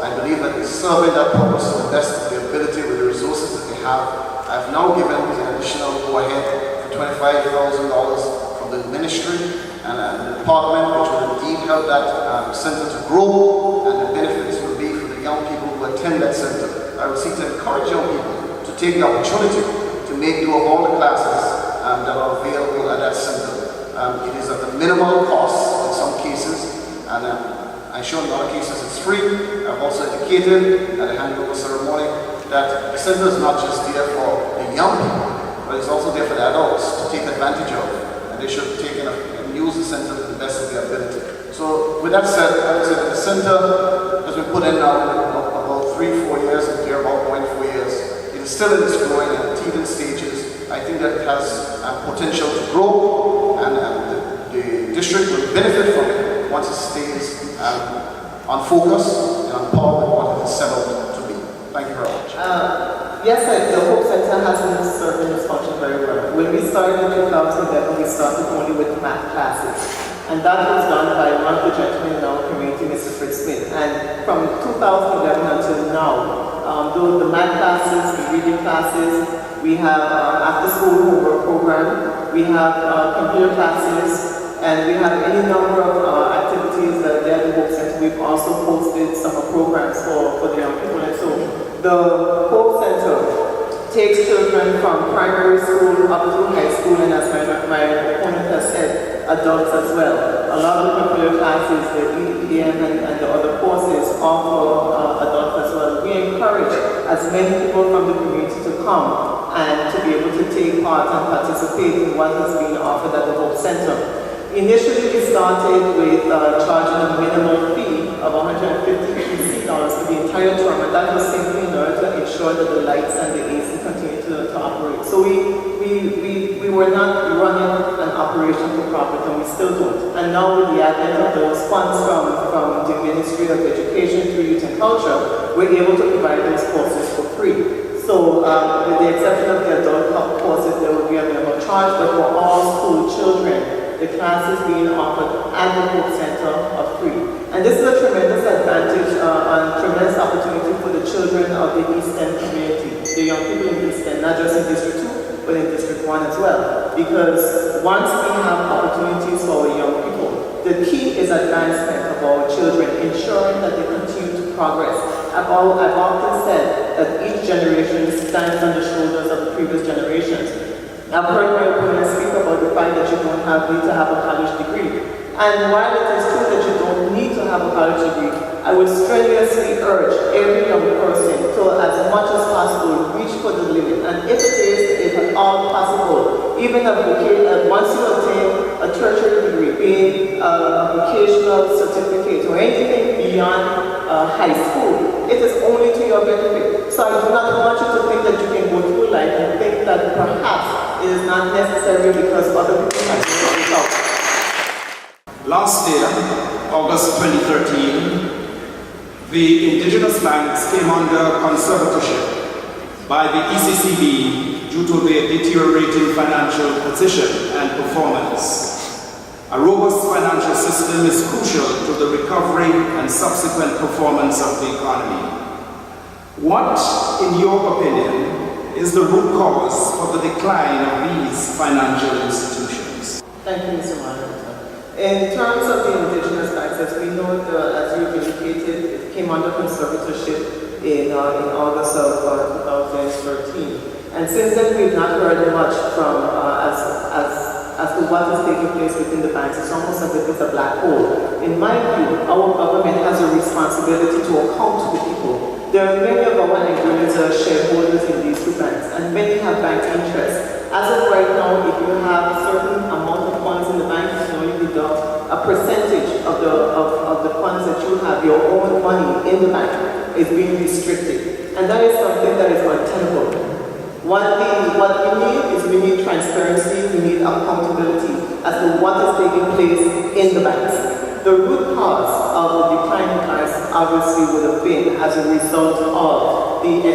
[SPEAKER 2] I believe that it's serving that purpose to the best of their ability with the resources that they have. I've now given an additional go-ahead for $25,000 from the ministry and the department, which will indeed help that center to grow, and the benefits will be for the young people who attend that center. I would seek to encourage young people to take the opportunity to make do of all the classes that are available at that center. It is at the minimal cost in some cases, and I'm sure in other cases it's free. I've also indicated at the handover ceremony that the center is not just there for the young people, but it's also there for the adults to take advantage of, and they should take it and use the center to the best of their ability. So with that said, I would say that the center has been put in now about 3-4 years, and they're about going 4 years. It is still in its growing and teething stages. I think that it has potential to grow, and the district will benefit from it once it stays on focus and on par with what it is set out to be. Thank you very much.
[SPEAKER 1] Yes, the Hope Center has been serving its function very well. When we started in 2011, we started only with math classes. And that was done by one of the gentlemen in our community, Mr. Fritz Smith. And from 2011 until now, the math classes, the reading classes, we have after-school homework program, we have computer classes, and we have any number of activities that are there at the Hope Center. We've also posted summer programs for the young people. And so the Hope Center takes children from primary school up to high school, and as my opponent has said, adults as well. A lot of the computer classes, the EPM and the other courses are for adults as well. We encourage as many people from the community to come and to be able to take part and participate in what is being offered at the Hope Center. Initially, we started with charging a minimum fee of $150 for the entire term, and that was simply in order to ensure that the lights and the AC continue to operate. So we were not running an operation for profit, and we still don't. And now with the advent of those funds from the Ministry of Education through Youth and Culture, we're able to provide those courses for free. So with the exception of the adult courses, there will be a minimum charge, but for all school children, the classes being offered at the Hope Center are free. And this is a tremendous advantage and tremendous opportunity for the children of the East End community, the young people in East End, not just in District 2, but in District 1 as well. Because once we have opportunities for our young people, the key is advancement of our children, ensuring that they continue to progress. I've often said that each generation stands on the shoulders of the previous generations. I've heard my opponents speak about the fact that you don't need to have a college degree. And while it is true that you don't need to have a college degree, I would strenuously urge every young person to, as much as possible, reach for the limit. And if at all possible, even once you obtain a tertiary degree, being a vocational certificate or anything beyond high school, it is only to your benefit. So I do not want you to think that you can go through life and think that perhaps it is not necessary because other people have made it out.
[SPEAKER 5] Last year, August 2013, the indigenous banks came under conservatorship by the ECCB due to their deteriorating financial position and performance. A robust financial system is crucial to the recovery and subsequent performance of the economy. What, in your opinion, is the root cause for the decline of these financial institutions?
[SPEAKER 1] Thank you, Mr. Moderator. In terms of the indigenous banks, as we know, as you indicated, it came under conservatorship in August of 2013. And since then, we've not heard much from as to what is taking place within the banks. It's almost as if it's a black hole. In my view, our government has a responsibility to account to the people. There are many of our Nigerians who are shareholders in these two banks, and many have bank interests. As of right now, if you have a certain amount of funds in the bank, you deduct a percentage of the funds that you have, your own money in the bank, is being restricted. And that is something that is untenable. What we need is we need transparency, we need accountability as to what is taking place in the banks. The root cause of the decline in banks obviously would have been as a result of the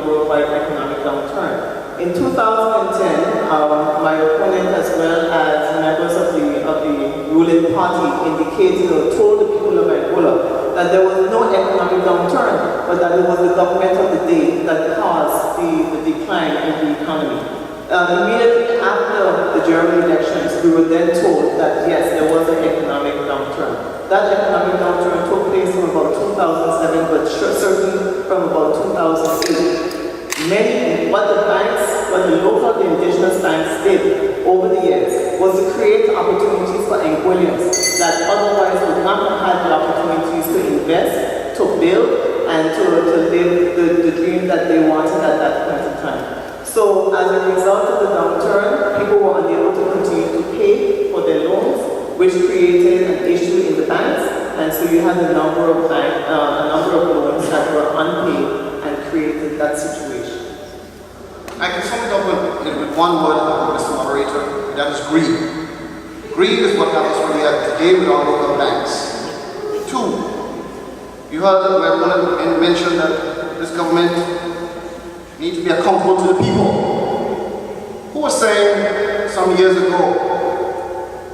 [SPEAKER 1] worldwide economic downturn. In 2010, my opponent as well as members of the ruling party indicated or told the people of Angola that there was no economic downturn, but that it was the government of the day that caused the decline in the economy. Immediately after the German elections, we were then told that yes, there was an economic downturn. That economic downturn took place from about 2007, but certainly from about 2008. What the local indigenous banks did over the years was to create opportunities for Angoleans that otherwise would not have had the opportunities to invest, to build, and to live the dream that they wanted at that point in time. So as a result of the downturn, people were unable to continue to pay for their loans, which created an issue in the banks, and so you had a number of loans that were unpaid and created that situation.
[SPEAKER 2] I can sum it up with one word, Mr. Moderator, that is greed. Greed is what happens when we are today with our local banks. Two, you heard where one mentioned that this government needs to be accountable to the people. Who was saying some years ago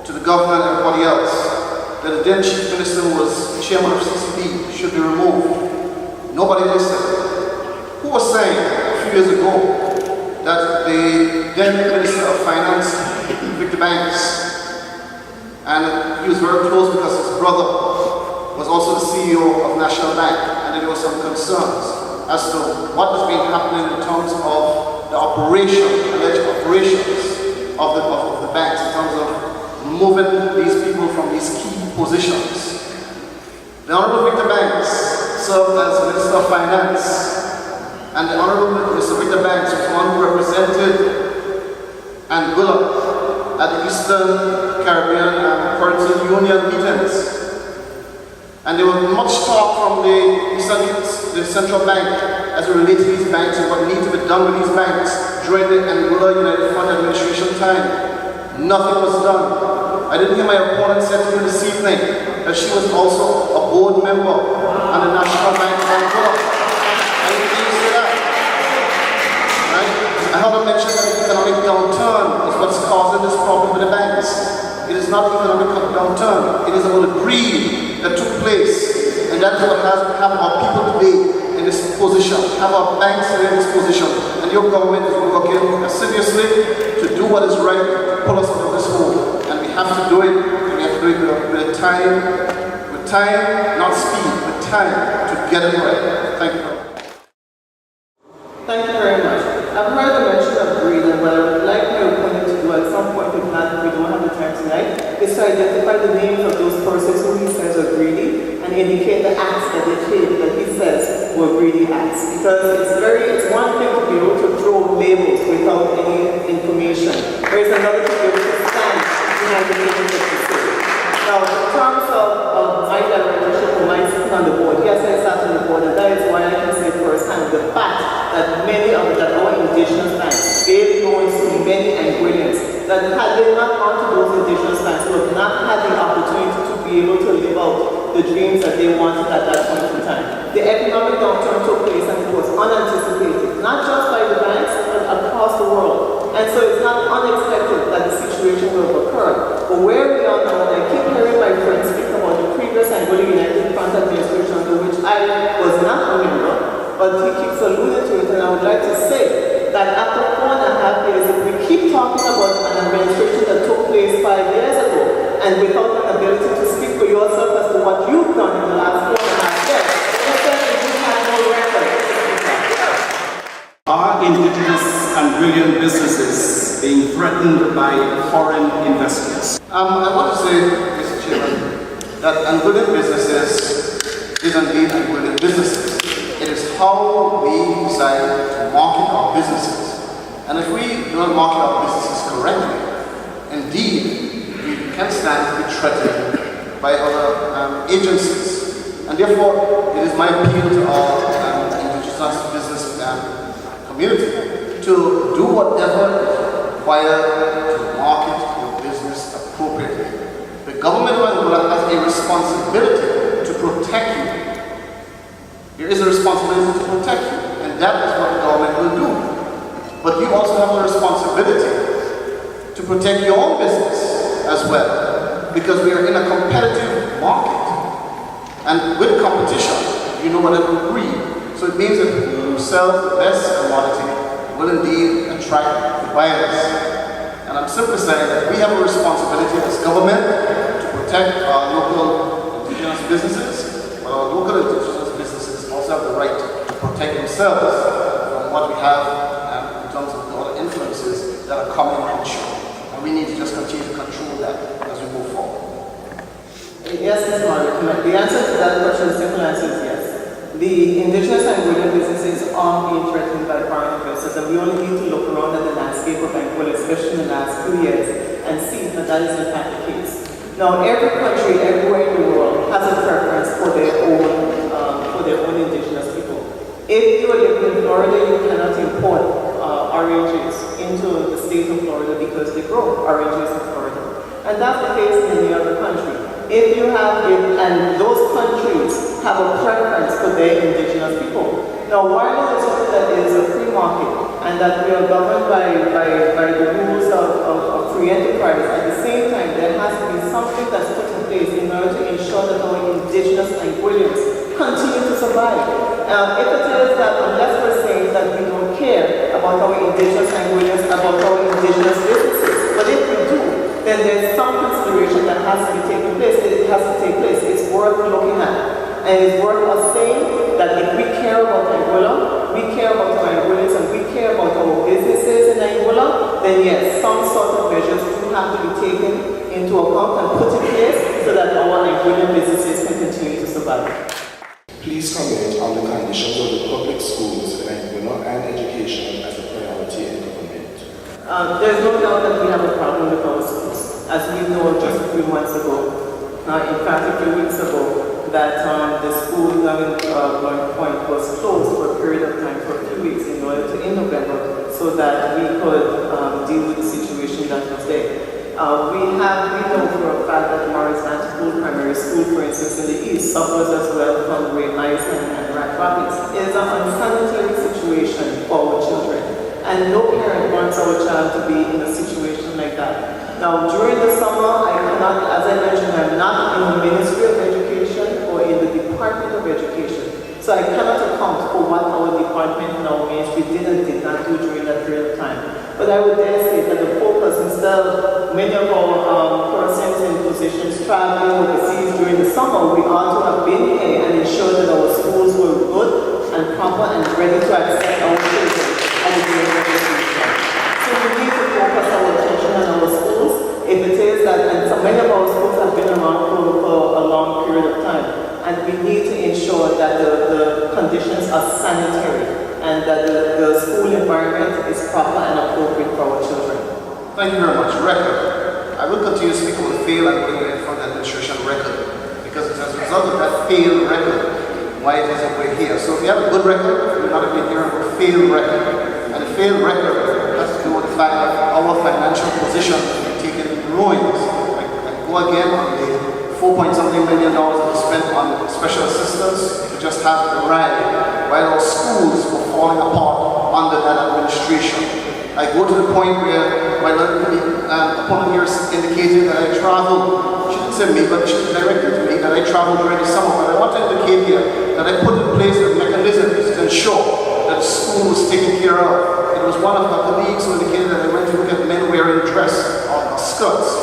[SPEAKER 2] to the government and everybody else that the then Chief Minister who was chairman of CCB should be removed? Nobody listened. Who was saying a few years ago that the then Minister of Finance picked the banks? And he was very close because his brother was also the CEO of National Bank, and there were some concerns as to what has been happening in terms of the alleged operations of the banks, in terms of moving these people from these key positions. The Honorable Victor Banks served as Minister of Finance, and the Honorable Mr. Victor Banks was one who represented Angola at the Eastern Caribbean and Caribbean Union meetings. And there was much talk from the central bank as it relates to these banks and what needs to be done with these banks during the Angola United Front administration time. Nothing was done. I didn't hear my opponent say to me this evening that she was also a board member on the National Bank of Angola. I didn't hear you say that. Right? I heard her mention that the economic downturn is what's causing this problem with the banks. It is not economic downturn. It is about the greed that took place, and that is what has have our people today in this position, have our banks in this position, and your government is working assiduously to do what is right to pull us out of this hole, and we have to do it, and we have to do it with time, not speed, with time to get it right. Thank you.
[SPEAKER 1] Thank you very much. I've heard the mention of greed, and what I would like my opponent to do at some point, if not, we don't have the time tonight, is to identify the names of those persons who he says are greedy and indicate the acts that they did that he says were greedy acts. Because it's one thing to be able to throw labels without any information. There is another thing to be able to stand behind the labels that you say. Now, in terms of my directorship or my sitting on the board, yes, I sat on the board, and that is why I can say firsthand the fact that many of our indigenous banks gave loans to many Angoleans that had they not gone to those indigenous banks, would not have the opportunity to be able to live out the dreams that they wanted at that point in time. The economic downturn took place and it was unanticipated, not just by the banks, but across the world. And so it's not unexpected that the situation will have occurred. But where we are now, and I keep hearing my friends speak about the previous Angola United Front administration, under which I was not a member, but he keeps alluding to it, and I would like to say that after 4.5 years, if we keep talking about an administration that took place 5 years ago, and without an ability to speak for yourself as to what you've done in the last 4.5 years, essentially you have no record.
[SPEAKER 5] Are indigenous Angolan businesses being threatened by foreign investors?
[SPEAKER 2] I want to say, Mr. Chairman, that Angolan businesses is indeed Angolan businesses. It is how we decide to market our businesses. And if we do not market our businesses correctly, indeed, we can stand to be threatened by other agencies. And therefore, it is my appeal to our indigenous business community to do whatever is required to market your business appropriately. The government of Angola has a responsibility to protect you. There is a responsibility to protect you, and that is what the government will do. But you also have a responsibility to protect your own business as well, because we are in a competitive market. And with competition, you know what it will breed. So it means that who sells the best commodity will indeed attract the buyers. And I'm simply saying that we have a responsibility as government to protect our local indigenous businesses, but our local indigenous businesses also have the right to protect themselves from what we have in terms of the other influences that are coming on shore. And we need to just continue to control that as we move forward.
[SPEAKER 1] Yes, Mr. Margaret, the answer to that question, the simple answer is yes. The indigenous Angolan businesses are being threatened by foreign investors, and we only need to look around at the landscape of Angola, especially in the last few years, and see that that is in fact the case. Now, every country, everywhere in the world, has a preference for their own indigenous people. If you are living in Florida, you cannot import oranges into the state of Florida because they grow oranges in Florida. And that's the case in any other country. If you have it, and those countries have a preference for their indigenous people. Now, while it is true that it is a free market and that we are governed by the rules of free enterprise, at the same time, there has to be something that's put in place in order to ensure that our indigenous Angoleans continue to survive. If it is that, unless we're saying that we don't care about our indigenous Angoleans, about our indigenous businesses, but if we do, then there's some consideration that has to be taken place. It has to take place. It's worth looking at. And it's worth us saying that if we care about Angola, we care about our Angolans, and we care about our businesses in Angola, then yes, some sort of measures do have to be taken into account and put in place so that our Angolan businesses can continue to survive.
[SPEAKER 6] Please comment on the conditions of the public schools in Angola and education as a priority in government.
[SPEAKER 1] There's no doubt that we have a problem with our schools. As we know just a few months ago, in fact a few weeks ago, that the school down in Point was closed for a period of time, for a few weeks in November, so that we could deal with the situation that was there. We know for a fact that Morris School Primary School, for instance, in the East, suffers as well from Great Ice and Rat Rapids. It is an unsanitary situation for our children, and no parent wants our child to be in a situation like that. Now, during the summer, I cannot, as I mentioned, I'm not in the Ministry of Education or in the Department of Education. So I cannot account for what our department and our ministry did and did not do during that period of time. But I would dare say that the focus, instead of many of our persons in positions traveling overseas during the summer, we ought to have been here and ensure that our schools were good and proper and ready to accept our children as a education. So we need to focus our attention on our schools. If it is that, and so many of our schools have been around for a long period of time, and we need to ensure that the conditions are sanitary and that the school environment is proper and appropriate for our children.
[SPEAKER 2] Thank you very much. Record. I will continue to speak about fail and going away from the administration record, because it's as a result of that failed record why it is that we're here. So if you have a good record, we're not going to hear about a failed record. And a failed record has to do with the fact that our financial position is taken in ruins. I go again on the $4.something million that was spent on special assistance to just have the ride, while our schools were falling apart under that administration. I go to the point where, while the opponent here indicated that I traveled, she didn't say me, but she directed to me that I traveled during the summer, but I want to indicate here that I put in place the mechanisms to ensure that the school was taken care of. It was one of her colleagues who indicated that I went to look at men wearing dress or skirts.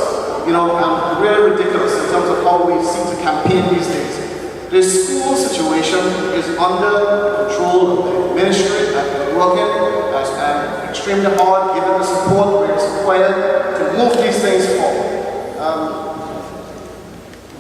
[SPEAKER 2] You know, really ridiculous in terms of how we seem to campaign these days. The school situation is under control of the ministry, and we're working extremely hard, given the support where it's required to move these things forward.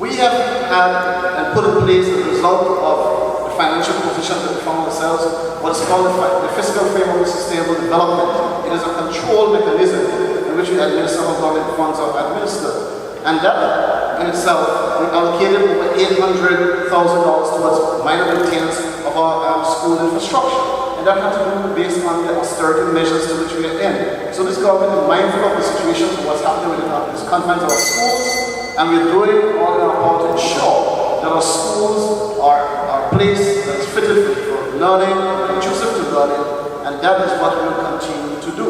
[SPEAKER 2] We have had and put in place as a result of the financial position that we found ourselves, what's called the fiscal framework of sustainable development. It is a control mechanism in which we administer how government funds are administered. And that in itself, we allocated over $800,000 towards minor maintenance of our school infrastructure. And that had to do based on the austerity measures to which we are in. So this government is mindful of the situation of what's happening within the confines of our schools, and we're doing all in our part to ensure that our schools are a place that is fitted for learning, conducive to learning, and that is what we will continue to do.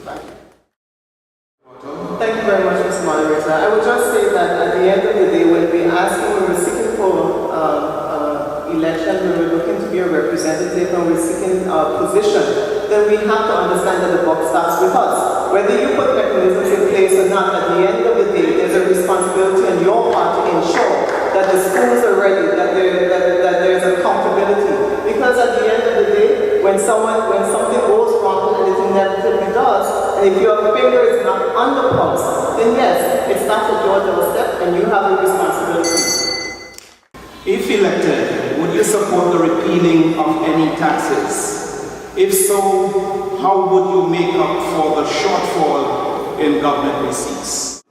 [SPEAKER 2] Thank you.
[SPEAKER 1] Thank you very much, Mr. Moderator. I would just say that at the end of the day, when we're seeking for election, when we're looking to be a representative and we're seeking a position, then we have to understand that the buck stops with us. Whether you put mechanisms in place or not, at the end of the day, there's a responsibility on your part to ensure that the schools are ready, that there's accountability. Because at the end of the day, when something goes wrong, and it inevitably does, and if your finger is not on the pulse, then yes, it starts at your doorstep and you have a responsibility.
[SPEAKER 5] If elected, would would you support the repealing of any taxes? If so, how would you make up for the shortfall in government receipts?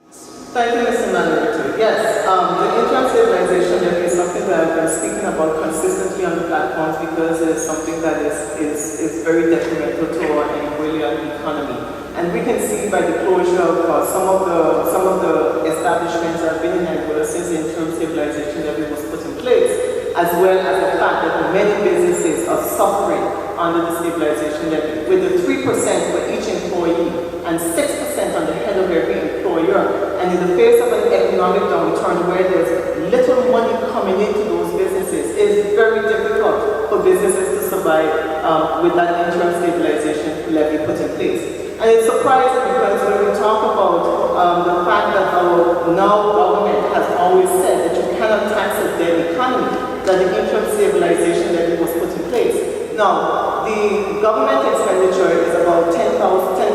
[SPEAKER 1] Thank you, Mr. Moderator. Yes, the income stabilization levy is something that I've been speaking about consistently on the platforms because it is something that is very detrimental to our Anguillian economy. And we can see by the closure of some of the establishments that have been in Angola since the interim stabilization levy was put in place, as well as the fact that many businesses are suffering under the stabilization levy, with the 3% for each employee and 6% on the head of every employer. And in the face of an economic downturn where there's little money coming into those businesses, it's very difficult for businesses to survive with that interim stabilization levy put in place. And it's surprising because when we talk about the fact that our now government has always said that you cannot tax a dead economy, that the interim stabilization levy was put in place. Now, the government expenditure is about $10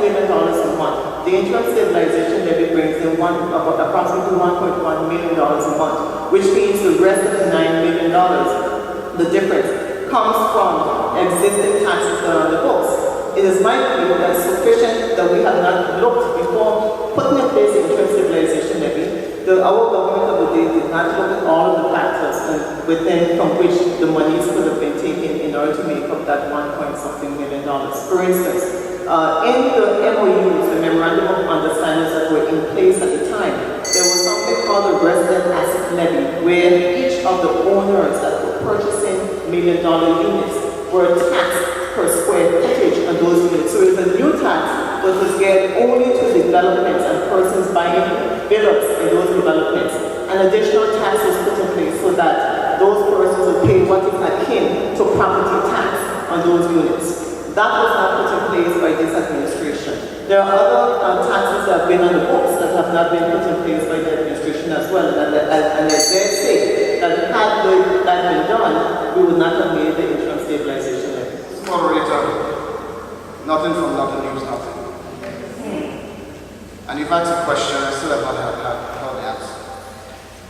[SPEAKER 1] million a month. The interim stabilization levy brings in about approximately $1.1 million a month, which means the rest of the $9 million, the difference, comes from existing taxes that are on the books. It is my view that it's sufficient that we have not looked before putting in place the interim stabilization levy. Our government of the day did not look at all of the factors within from which the monies could have been taken in order to make up that $1.something million. For instance, in the MOUs, the Memorandum of Understandings that were in place at the time, there was something called a resident asset levy, where each of the owners that were purchasing $1 million units were taxed per square footage on those units. So it's a new tax, but was geared only to developments and persons buying villas in those developments. An additional tax was put in place so that those persons would pay what is akin to property tax on those units. That was not put in place by this administration. There are other taxes that have been on the books that have not been put in place by the administration as well. And as they say, that had that been done, we would not have made the interim stabilization levy.
[SPEAKER 2] Moderator, nothing from nothing leaves nothing. And you've asked a question, I still have not heard the answer.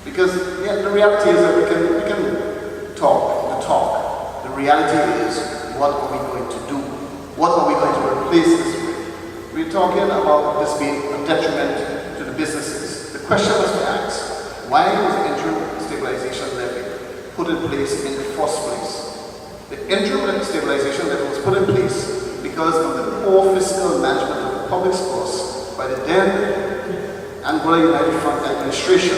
[SPEAKER 2] Because the reality is that we can talk the talk. The reality is, what are we going to do? What are we going to replace this with? We're talking about this being a detriment to the businesses. The question must be asked, why was the interim stabilization levy put in place in the first place? The interim stabilization levy was put in place because of the poor fiscal management of the public purse by the then Angola United Front administration.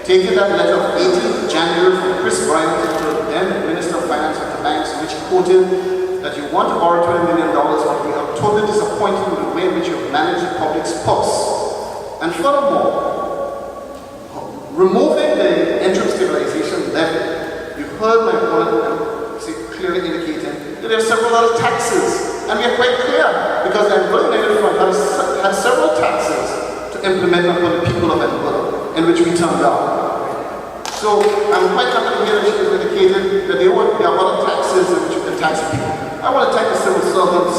[SPEAKER 2] Taking that letter of 18th January from Chris Bryant to the then Minister of Finance of the banks, in which he quoted that you want to borrow $20 million, but we are totally disappointed with the way in which you have managed the public's purse. And furthermore, removing the interim stabilization levy, you heard my opponent clearly indicating that there are several other taxes, and we are quite clear because the Angola United Front had several taxes to implement upon the people of Angola, in which we turned down. So I'm quite happy to hear that she has indicated that there are other taxes in which you can tax people. I want to thank the civil servants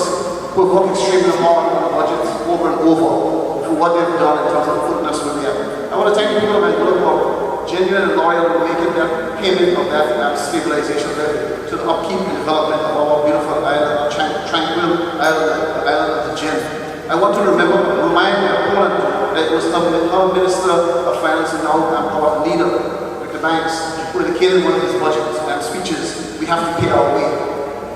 [SPEAKER 2] who have worked extremely hard on the budgets over and over for what they've done in terms of putting us where we are. I want to thank the people of Angola who are genuine and loyal in making that payment of that stabilization levy to the upkeep and development of our beautiful island, tranquil island, the island of the gem. I want to remind my opponent that it was our Minister of Finance and now our leader, Dr. Banks, who indicated in one of his budget speeches, we have to pay our way.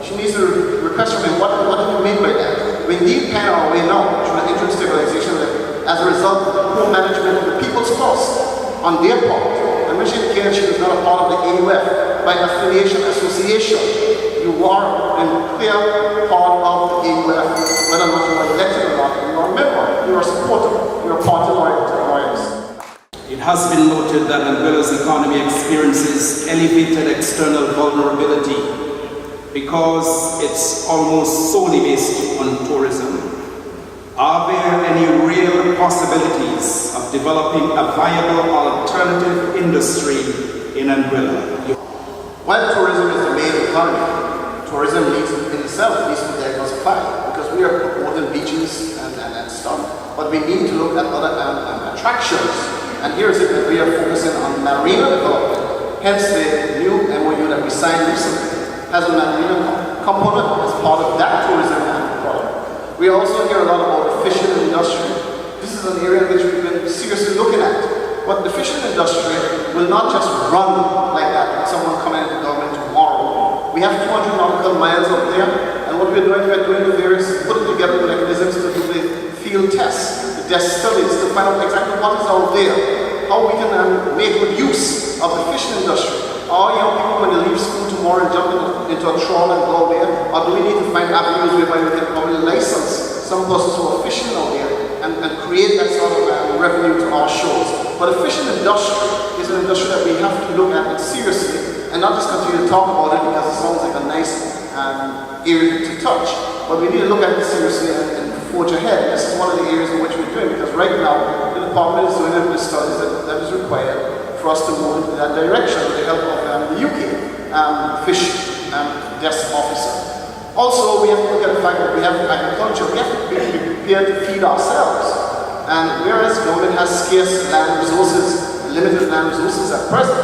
[SPEAKER 2] She needs to request from him, what do you mean by that? We need pay our way now through the interim stabilization levy as a result of the poor management of the people's cost on their part. And when she indicated she was not a part of the AUF by affiliation association, you are a clear part of the AUF, whether or not you are elected or not, you are a member, you are a supporter, you are party loyalist.
[SPEAKER 5] It has been noted that Angola's economy experiences elevated external vulnerability because it's almost solely based on tourism. Are there any real possibilities of developing a viable alternative industry in Anguilla?
[SPEAKER 2] While tourism is the main economy, tourism needs in itself needs to diversify because we are promoting beaches and stuff. But we need to look at other attractions. And here is it that we are focusing on marina development Hence, the new MOU that we signed recently has a marina component as part of that tourism product. We also hear a lot about the fishing industry. This is an area which we've been seriously looking at. But the fishing industry will not just run like that with someone coming into government tomorrow. We have 200 nautical miles up there, and what we're doing the various, putting together the mechanisms to do the field tests, the desk studies, to find out exactly what is out there, how we can make good use of the fishing industry. Are young people going to leave school tomorrow and jump into a trawl and go there? Or do we need to find avenues whereby we can probably license some persons who are fishing out there and create that sort of revenue to our shores? But the fishing industry is an industry that we have to look at it seriously and not just continue to talk about it because it sounds like a nice area to touch. But we need to look at it seriously and forge ahead. This is one of the areas in which we're doing, because right now the department is doing the studies that is required for us to move in that direction with the help of the UK fish desk officer. Also, we have to look at the fact that we have agriculture. We have to be prepared to feed ourselves. And whereas government has scarce land resources, limited land resources at present,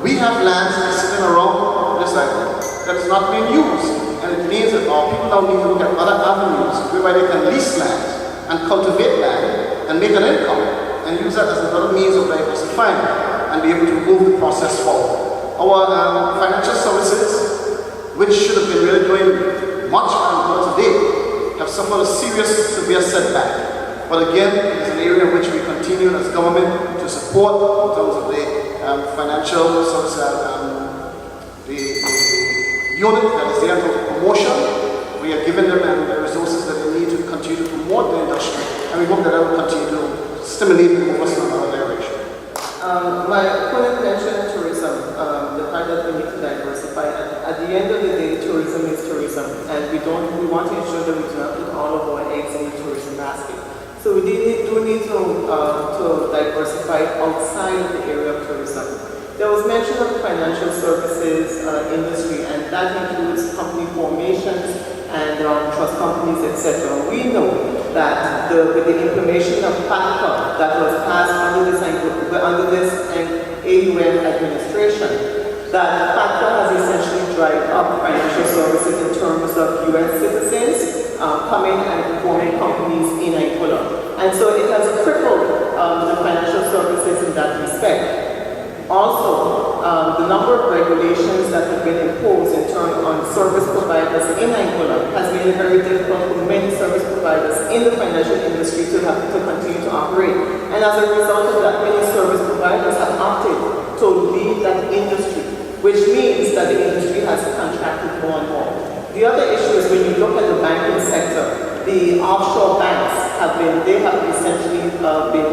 [SPEAKER 2] we have lands that are sitting around this island that is not being used. And it means that our people now need to look at other avenues whereby they can lease land and cultivate land and make an income and use that as another means of diversifying and be able to move the process forward. Our financial services, which should have been really doing much more today, have suffered a serious, severe setback. But again, it is an area in which we continue as government to support in terms of the financial service, the unit that is there for promotion. We are giving them the resources that they need to continue to promote the industry, and we hope that will continue to stimulate and move us in another direction.
[SPEAKER 1] My opponent mentioned tourism, the fact that we need to diversify. At the end of the day, tourism is tourism, and we want to ensure that we do not put all of our eggs in the tourism basket. So we do need to diversify outside of the area of tourism. There was mention of the financial services industry, and that includes company formations and trust companies, etc. We know that with the implementation of FATCA that was passed under this AUM administration, that FATCA has essentially dried up financial services in terms of US citizens coming and forming companies in Angola. And so it has crippled the financial services in that respect. Also, the number of regulations that have been imposed in terms on service providers in Angola has made it very difficult for many service providers in the financial industry to continue to operate. And as a result of that, many service providers have opted to leave that industry, which means that the industry has contracted more and more. The other issue is when you look at the banking sector, the offshore banks have essentially been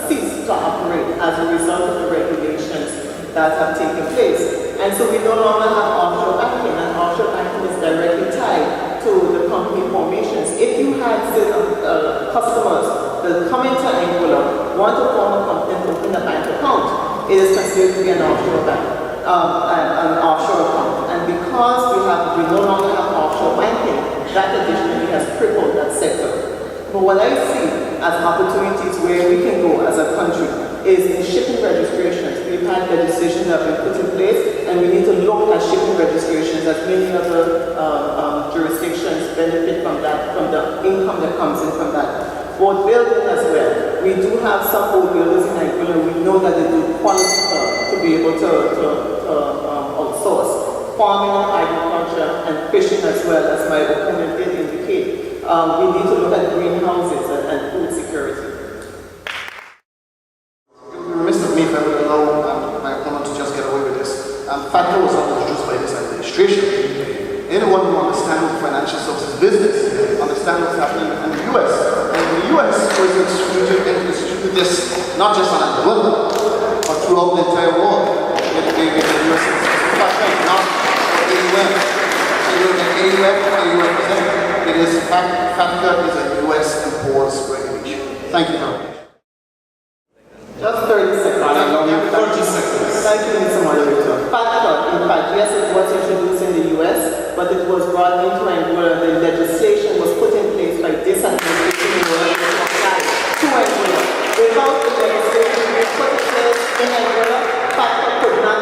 [SPEAKER 1] ceased to operate as a result of the regulations that have taken place. And so we no longer have offshore banking, and offshore banking is directly tied to the company formations. If you had customers that come into Angola, want to form a company and open a bank account, it is considered to be an offshore bank, an offshore account. And because we no longer have offshore banking, that additionally has crippled that sector. But what I see as opportunities where we can go as a country is in shipping registrations. We've had legislation that have been put in place, and we need to look at shipping registrations, as many other jurisdictions benefit from that, from the income that comes in from that. Boat building as well. We do have some boat builders in Angola. We know that they do quality to be able to outsource. Farming and agriculture and fishing as well, as my opponent did indicate. We need to look at greenhouses and food security.
[SPEAKER 2] Mr. Me, if I would allow my opponent to just get away with this. FATCA was not introduced by this administration. Anyone who understands financial services business understands what's happening in the US. And the US was instituted this not just on Angola, but throughout the entire world. It is FATCA is a US enforced regulation. Thank you very much.
[SPEAKER 1] Just 30 seconds.
[SPEAKER 5] 30 seconds.
[SPEAKER 1] Thank you, Mr. Moderator. FATCA, in fact, yes, it was introduced in the US, but it was brought into Angola. The legislation was put in place by this administration in order to apply to Angola. Without the legislation being put in place in Angola, FATCA could not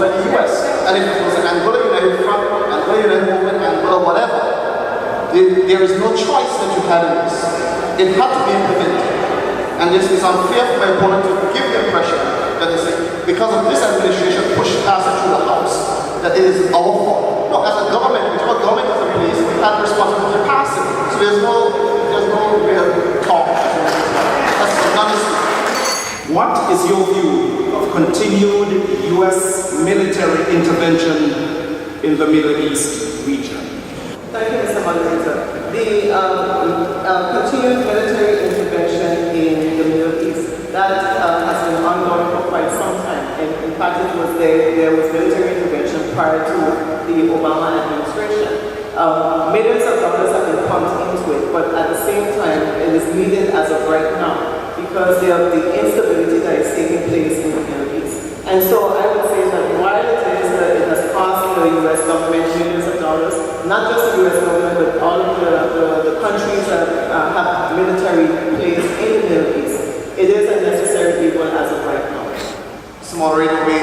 [SPEAKER 2] by the US. And if it was an Angola United Front, Angola United Movement, Angola whatever, there is no choice that you had in this. It had to be implemented. And this is unfair for my opponent to give the impression that is because of this administration pushed past it through the House, that it is our fault. No, as a government, whichever government is in place, we have the responsibility to pass it. So there's no real talk. That's honesty.
[SPEAKER 5] What is your view of continued US military intervention in the Middle East region?
[SPEAKER 1] Thank you, Mr. Moderator. The continued military intervention in the Middle East, that has been ongoing for quite some time. And in fact, there was military intervention prior to the Obama administration. Millions of dollars have been pumped into it, but at the same time, it is needed as of right now because of the instability that is taking place in the Middle East. And so I would say that while it is that it has cost the U.S. government millions of dollars, not just the U.S. government, but all of the countries that have military placed in the Middle East, it is a necessary evil as of right now.
[SPEAKER 2] Mr. Moderator, we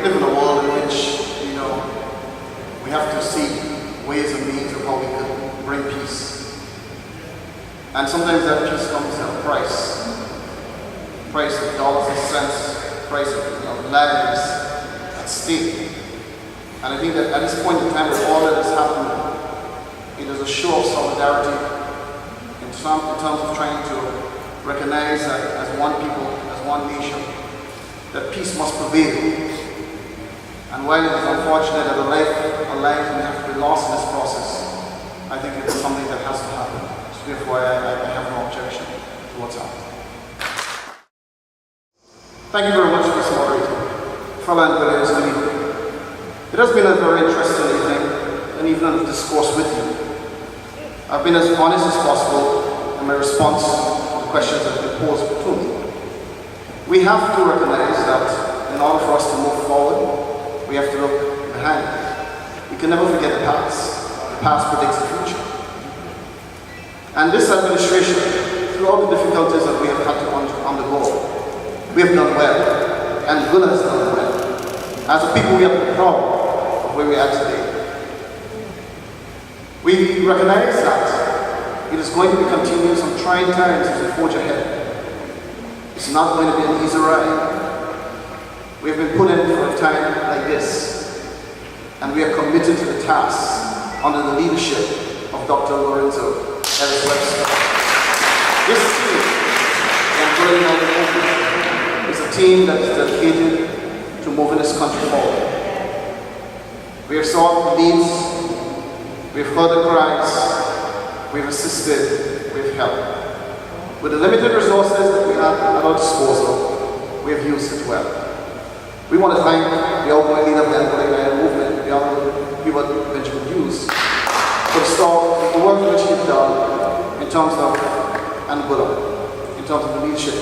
[SPEAKER 2] live in a world in which, we have to see ways and means of how we could bring peace. And sometimes that peace comes at a price. Price of dollars and cents, price of lives at stake. And I think that at this point in time, with all that is happening, it is a show of solidarity in terms of trying to recognize that as one people, as one nation, that peace must prevail. And while it is unfortunate that a life may have to be lost in this process, I think it's something that has to happen. So therefore, I have no objection to what's happening. Thank you very much, Mr. Moderator. Fellow Angolans, it has been a very interesting evening, and even a discourse with you. I've been as honest as possible in my response to the questions that have been posed to me. We have to recognize that in order for us to move forward, we have to look behind. We can never forget the past. The past predicts the future. And this administration, through all the difficulties that we have had to undergo, we have done well, and Angola has done well. As a people, we are proud of where we are today. We recognize that it is going to be continuing some trying times as we forge ahead. It's not going to be an easy ride. We have been put in for a time like this, and we are committed to the task under the leadership of Dr. Lorenzo Ellis Webster. This team, the Angola United Movement, is a team that is dedicated to moving this country forward. We have sought the needs, we have heard the cries, we have assisted, we have helped. With the limited resources that we have at our disposal, we have used it well. We want to thank the outgoing leader of the Angola United Movement, the Honorable Hubert Benjamin Hughes, for the work which he's done in terms of Angola, in terms of the leadership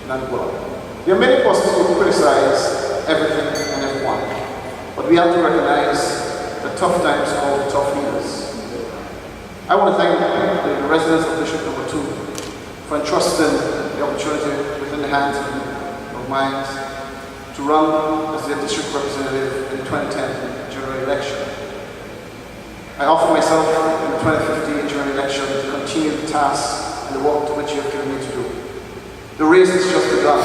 [SPEAKER 2] in Angola. There are many persons who criticize everything and everyone, but we have to recognize that tough times call for tough leaders. I want to thank the residents of District Number 2 for entrusting the opportunity within the hands of minds to run as their district representative in the 2010 general election. I offer myself in the 2015 general election to continue the task and the work to which you have given me to do. The race has just begun.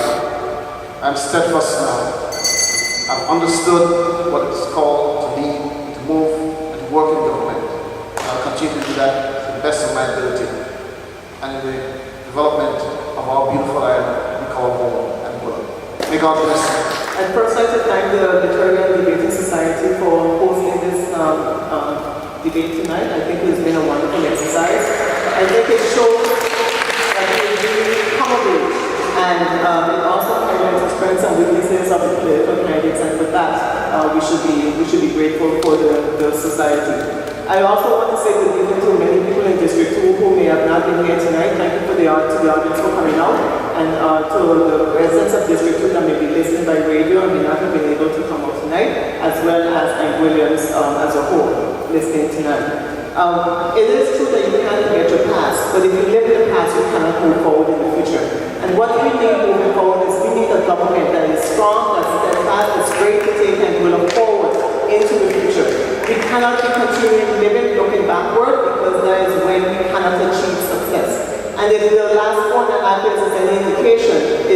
[SPEAKER 2] I'm steadfast now. I've understood what it's called to lead, to move, and to work in government. And I'll continue to do that to the best of my ability and in the development of our beautiful island we call home, Angola. May God bless you.
[SPEAKER 1] I'd first like to thank the Victorian Debating Society for hosting this debate tonight. I think it's been a wonderful exercise. I think it shows that we really come of age, and it also highlights the strengths and weaknesses of the political candidates, and with that, we should be grateful for the society. I also want to say good evening to many people in District 2 who may have not been here tonight. Thank you to the audience for coming out, and to the residents of District 2 that may be listening by radio and may not have been able to come out tonight, as well as Angolans as a whole listening tonight. It is true that you can't forget your past, but if you live in the past, you cannot move forward in the future. And what we need moving forward is we need a government that is strong, that's steadfast, that's ready to take Angola forward.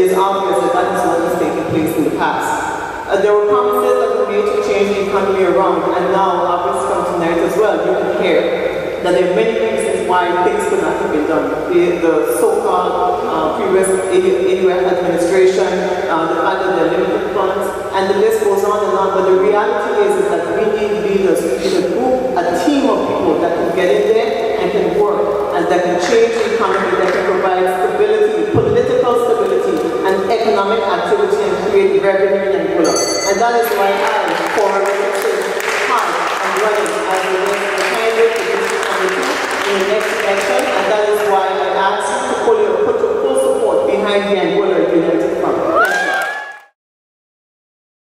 [SPEAKER 1] is obvious that that is what has taken place in the past. There were promises that were made to change the economy around, and now, obviously from tonight as well, you can hear that there are many reasons why things could not have been done. The so-called previous AUF administration, the fact that there are limited funds, and the list goes on and on. But the reality is that we need leaders, we need a group, a team of people that can get in there and can work, and that can change the economy, that can provide stability, political stability, and economic activity, and create revenue and growth. And that is why I, for hard and running as the candidate for this in the next